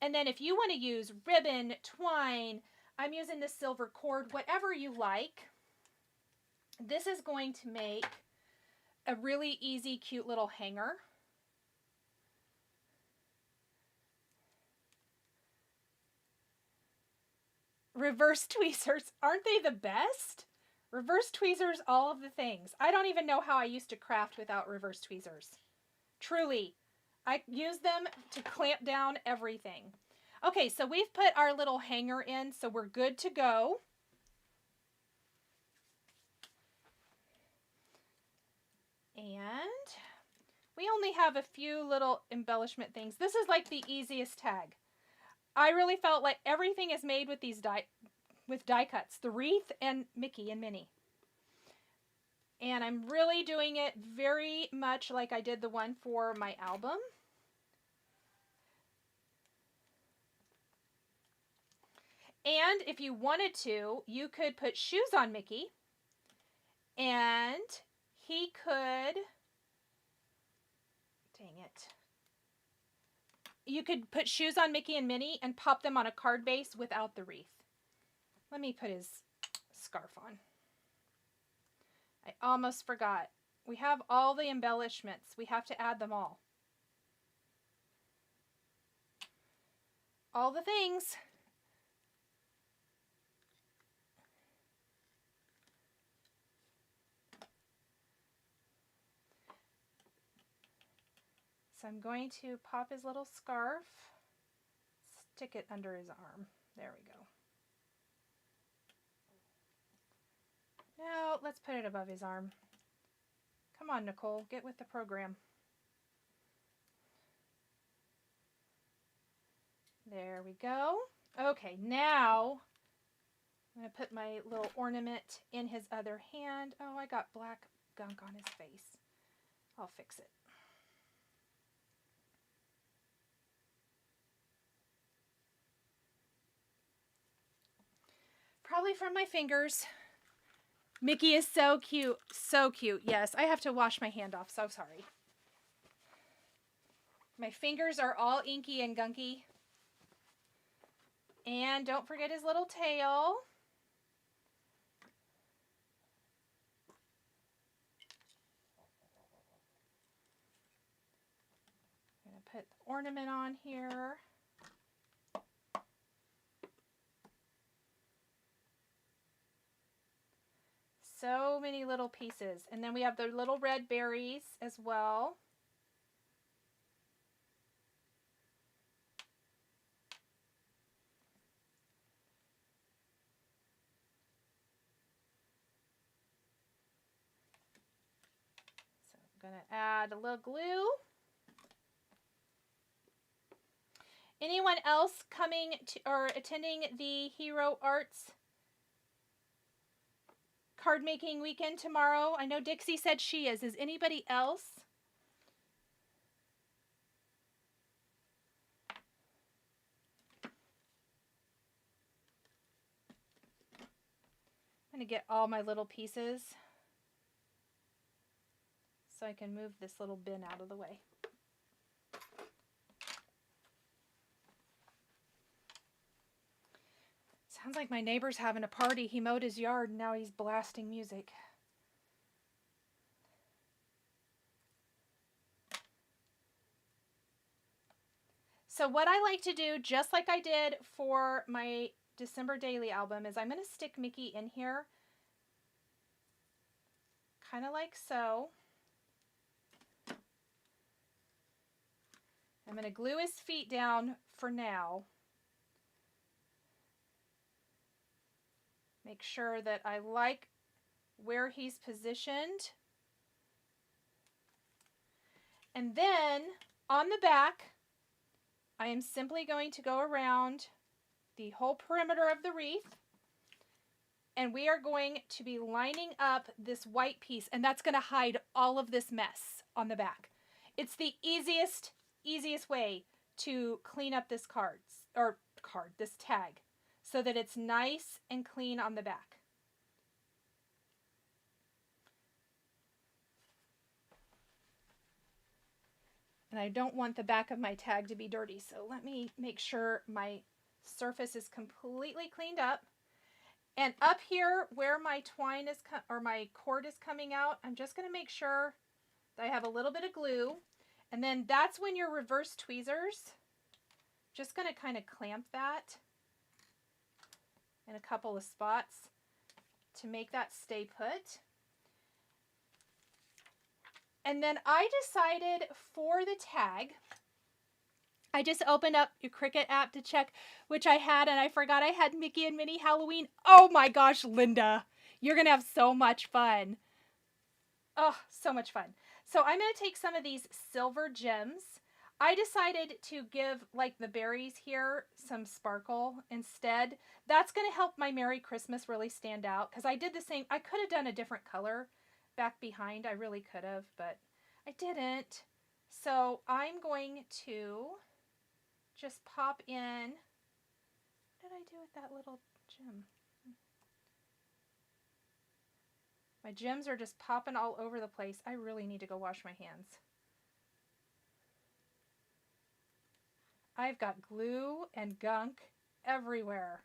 And then if you want to use ribbon, twine, I'm using this silver cord, whatever you like. This is going to make a really easy, cute little hanger. Reverse tweezers, aren't they the best? Reverse tweezers, all of the things. I don't even know how I used to craft without reverse tweezers. Truly, I use them to clamp down everything. Okay, so we've put our little hanger in, so we're good to go. And we only have a few little embellishment things. This is like the easiest tag. I really felt like everything is made with these die cuts, the Wreath and Mickey and Minnie. And I'm really doing it very much like I did the one for my album. And if you wanted to, you could put shoes on Mickey, and he could, dang it. You could put shoes on Mickey and Minnie and pop them on a card base without the wreath. Let me put his scarf on. I almost forgot. We have all the embellishments. We have to add them all. All the things. So I'm going to pop his little scarf, stick it under his arm. There we go. Now let's put it above his arm. Come on, Nicole, get with the program. There we go. Okay, now I'm going to put my little ornament in his other hand. Oh, I got black gunk on his face. I'll fix it. Probably from my fingers. Mickey is so cute. So cute. Yes, I have to wash my hand off. So sorry. My fingers are all inky and gunky. And don't forget his little tail. I'm going to put the ornament on here. So many little pieces. And then we have the little red berries as well. So I'm going to add a little glue. Anyone else coming to or attending the Hero Arts card making weekend tomorrow? I know Dixie said she is. Is anybody else? I'm going to get all my little pieces so I can move this little bin out of the way. So Sounds like my neighbor's having a party. He mowed his yard and now he's blasting music. So what I like to do, just like I did for my December daily album, is I'm going to stick Mickey in here, kind of like so. I'm going to glue his feet down for now. Make sure that I like where he's positioned. And then on the back, I am simply going to go around the whole perimeter of the wreath, and we are going to be lining up this white piece, and that's going to hide all of this mess on the back. It's the easiest way to clean up this this tag, so that it's nice and clean on the back. And I don't want the back of my tag to be dirty, so let me make sure my surface is completely cleaned up. And up here where my twine is, my cord is coming out, I'm just going to make sure that I have a little bit of glue. And then that's when your reverse tweezers, just going to kind of clamp that in a couple of spots to make that stay put. And then I decided for the tag, I just opened up your Cricut app to check, which I had, and I forgot I had Mickey and Minnie Halloween. Oh my gosh, Linda, you're going to have so much fun. Oh, so much fun. So I'm going to take some of these silver gems. I decided to give, like the berries here, some sparkle instead. That's going to help my Merry Christmas really stand out, because I did the same. I could have done a different color back behind. I really could have, but I didn't. So I'm going to just pop in. What did I do with that little gem? My gems are just popping all over the place. I really need to go wash my hands. I've got glue and gunk everywhere.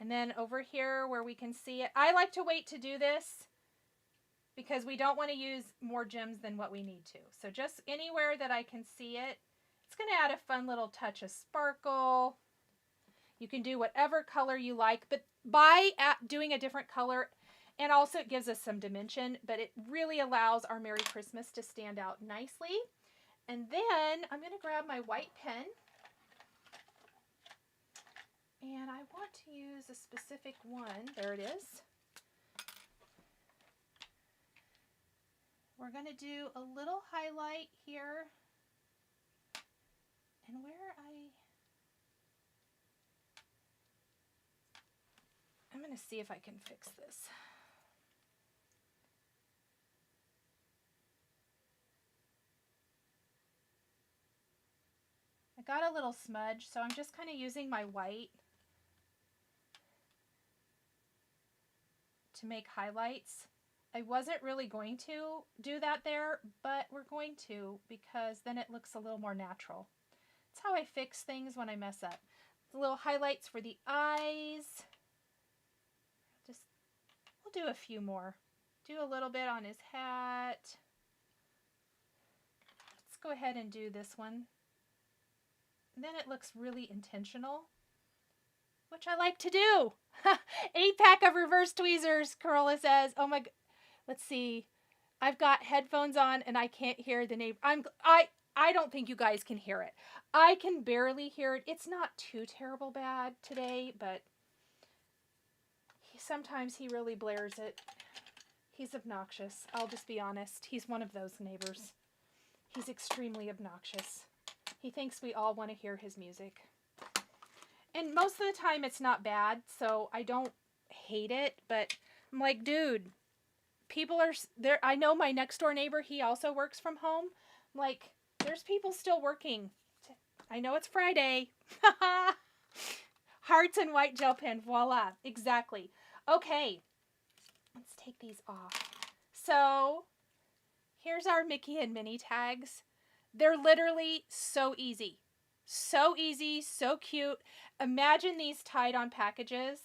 And then over here where we can see it, I like to wait to do this because we don't want to use more gems than what we need to. So just anywhere that I can see it, it's going to add a fun little touch of sparkle. You can do whatever color you like, but by doing a different color, and also it gives us some dimension, but it really allows our Merry Christmas to stand out nicely. And then I'm going to grab my white pen. And I want to use a specific one. There it is. We're going to do a little highlight here. And I'm going to see if I can fix this. I got a little smudge, so I'm just kind of using my white to make highlights. I wasn't really going to do that there, but we're going to because then it looks a little more natural. That's how I fix things when I mess up. The little highlights for the eyes. We'll do a few more. Do a little bit on his hat. Let's go ahead and do this one. And then it looks really intentional, which I like to do. 8-pack of reverse tweezers, Corolla says. Oh my, let's see. I've got headphones on and I can't hear the neighbor. I don't think you guys can hear it. I can barely hear it. It's not too terrible bad today, but sometimes he really blares it. He's obnoxious. I'll just be honest. He's one of those neighbors. He's extremely obnoxious. He thinks we all want to hear his music. And most of the time it's not bad, so I don't hate it, but I'm like, dude, people are there. I know my next door neighbor, he also works from home. I'm like, there's people still working. I know it's Friday. Hearts and white gel pen. Voila. Exactly. Okay. Let's take these off. So here's our Mickey and Minnie tags. They're literally so easy. So easy, so cute. Imagine these tied on packages.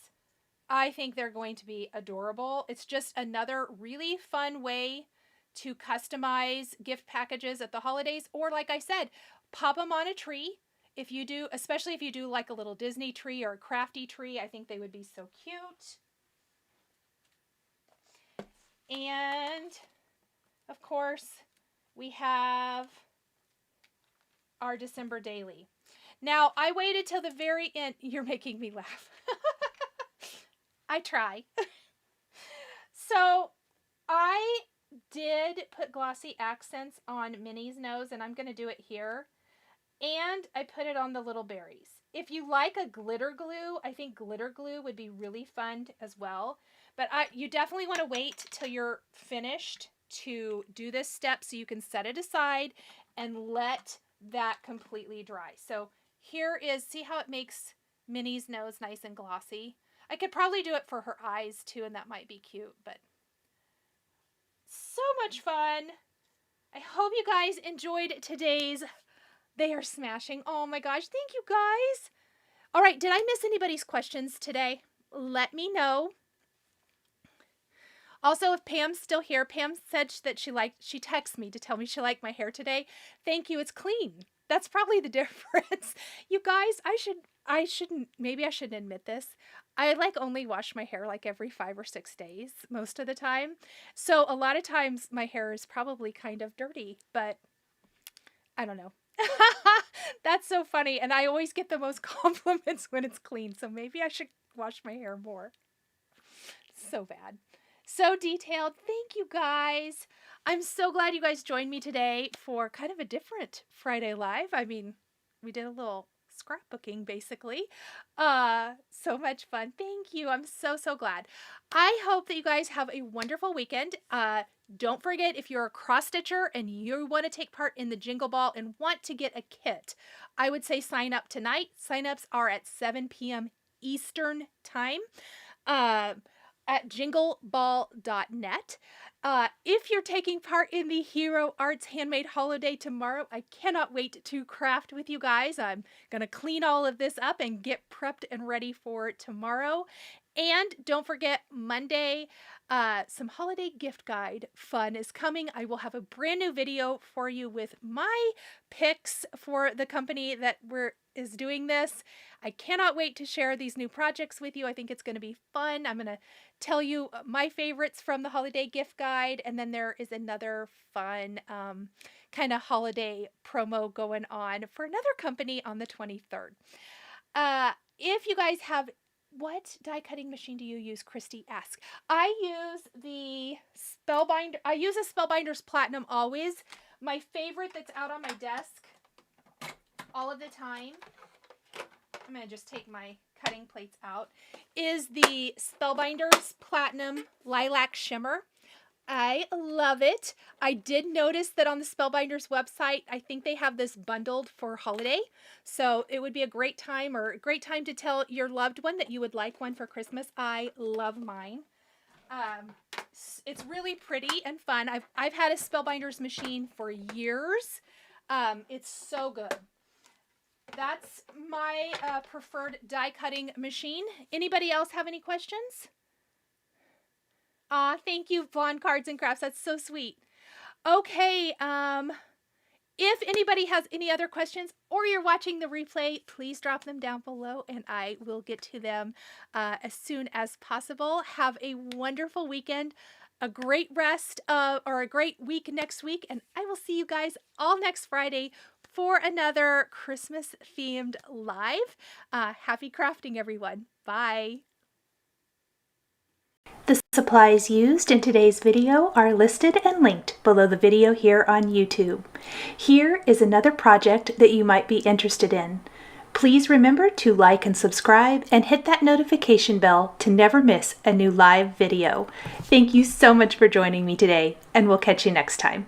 I think they're going to be adorable. It's just another really fun way to customize gift packages at the holidays. Or like I said, pop them on a tree. If you do, especially if you do like a little Disney tree or a crafty tree, I think they would be so cute. And of course, we have our December daily. Now, I waited till the very end. You're making me laugh. I try. So, I did put glossy accents on Minnie's nose, and I'm going to do it here. And I put it on the little berries. If you like a glitter glue, I think glitter glue would be really fun as well. But you definitely want to wait till you're finished to do this step so you can set it aside and let that completely dry. So here is, see how it makes Minnie's nose nice and glossy? I could probably do it for her eyes too, and that might be cute, but so much fun. I hope you guys enjoyed today's. They are smashing. Oh my gosh, thank you guys. All right, did I miss anybody's questions today? Let me know. Also, if Pam's still here, Pam said that she texted me to tell me she liked my hair today. Thank you, it's clean. That's probably the difference. You guys, maybe I shouldn't admit this. I only wash my hair like every 5 or 6 days most of the time. So a lot of times my hair is probably kind of dirty, but I don't know. That's so funny. And I always get the most compliments when it's clean. So maybe I should wash my hair more. So bad. So detailed. Thank you guys. I'm so glad you guys joined me today for kind of a different Friday Live. I mean, we did a little scrapbooking basically. So much fun. Thank you. I'm so glad. I hope that you guys have a wonderful weekend. Don't forget, if you're a cross stitcher and you want to take part in the Jingle Ball and want to get a kit, I would say sign up tonight. Sign-ups are at 7 p.m. Eastern time at jingleball.net. If you're taking part in the Hero Arts Handmade Holiday tomorrow, I cannot wait to craft with you guys. I'm going to clean all of this up and get prepped and ready for tomorrow. And don't forget, Monday, some holiday gift guide fun is coming. I will have a brand new video for you with my picks for the company that is doing this. I cannot wait to share these new projects with you. I think it's going to be fun. I'm going to tell you my favorites from the holiday gift guide, and then there is another fun kind of holiday promo going on for another company on the 23rd. If you guys have, what die cutting machine do you use? Christy asks. I use the Spellbinder. I use a Spellbinders Platinum always. My favorite that's out on my desk all of the time, I'm going to just take my cutting plates out, is the Spellbinders Platinum Lilac Shimmer. I love it. I did notice that on the Spellbinders website, I think they have this bundled for holiday. So it would be a great time to tell your loved one that you would like one for Christmas. I love mine. It's really pretty and fun. I've had a Spellbinders machine for years. It's so good. That's my preferred die cutting machine. Anybody else have any questions? Aw, thank you, Blonde Cards and Crafts. That's so sweet. Okay, if anybody has any other questions or you're watching the replay, please drop them down below and I will get to them as soon as possible. Have a wonderful weekend, a great rest or a great week next week, and I will see you guys all next Friday for another Christmas themed live. Happy crafting, everyone. Bye. The supplies used in today's video are listed and linked below the video here on YouTube. Here is another project that you might be interested in. Please remember to like and subscribe and hit that notification bell to never miss a new live video. Thank you so much for joining me today, and we'll catch you next time.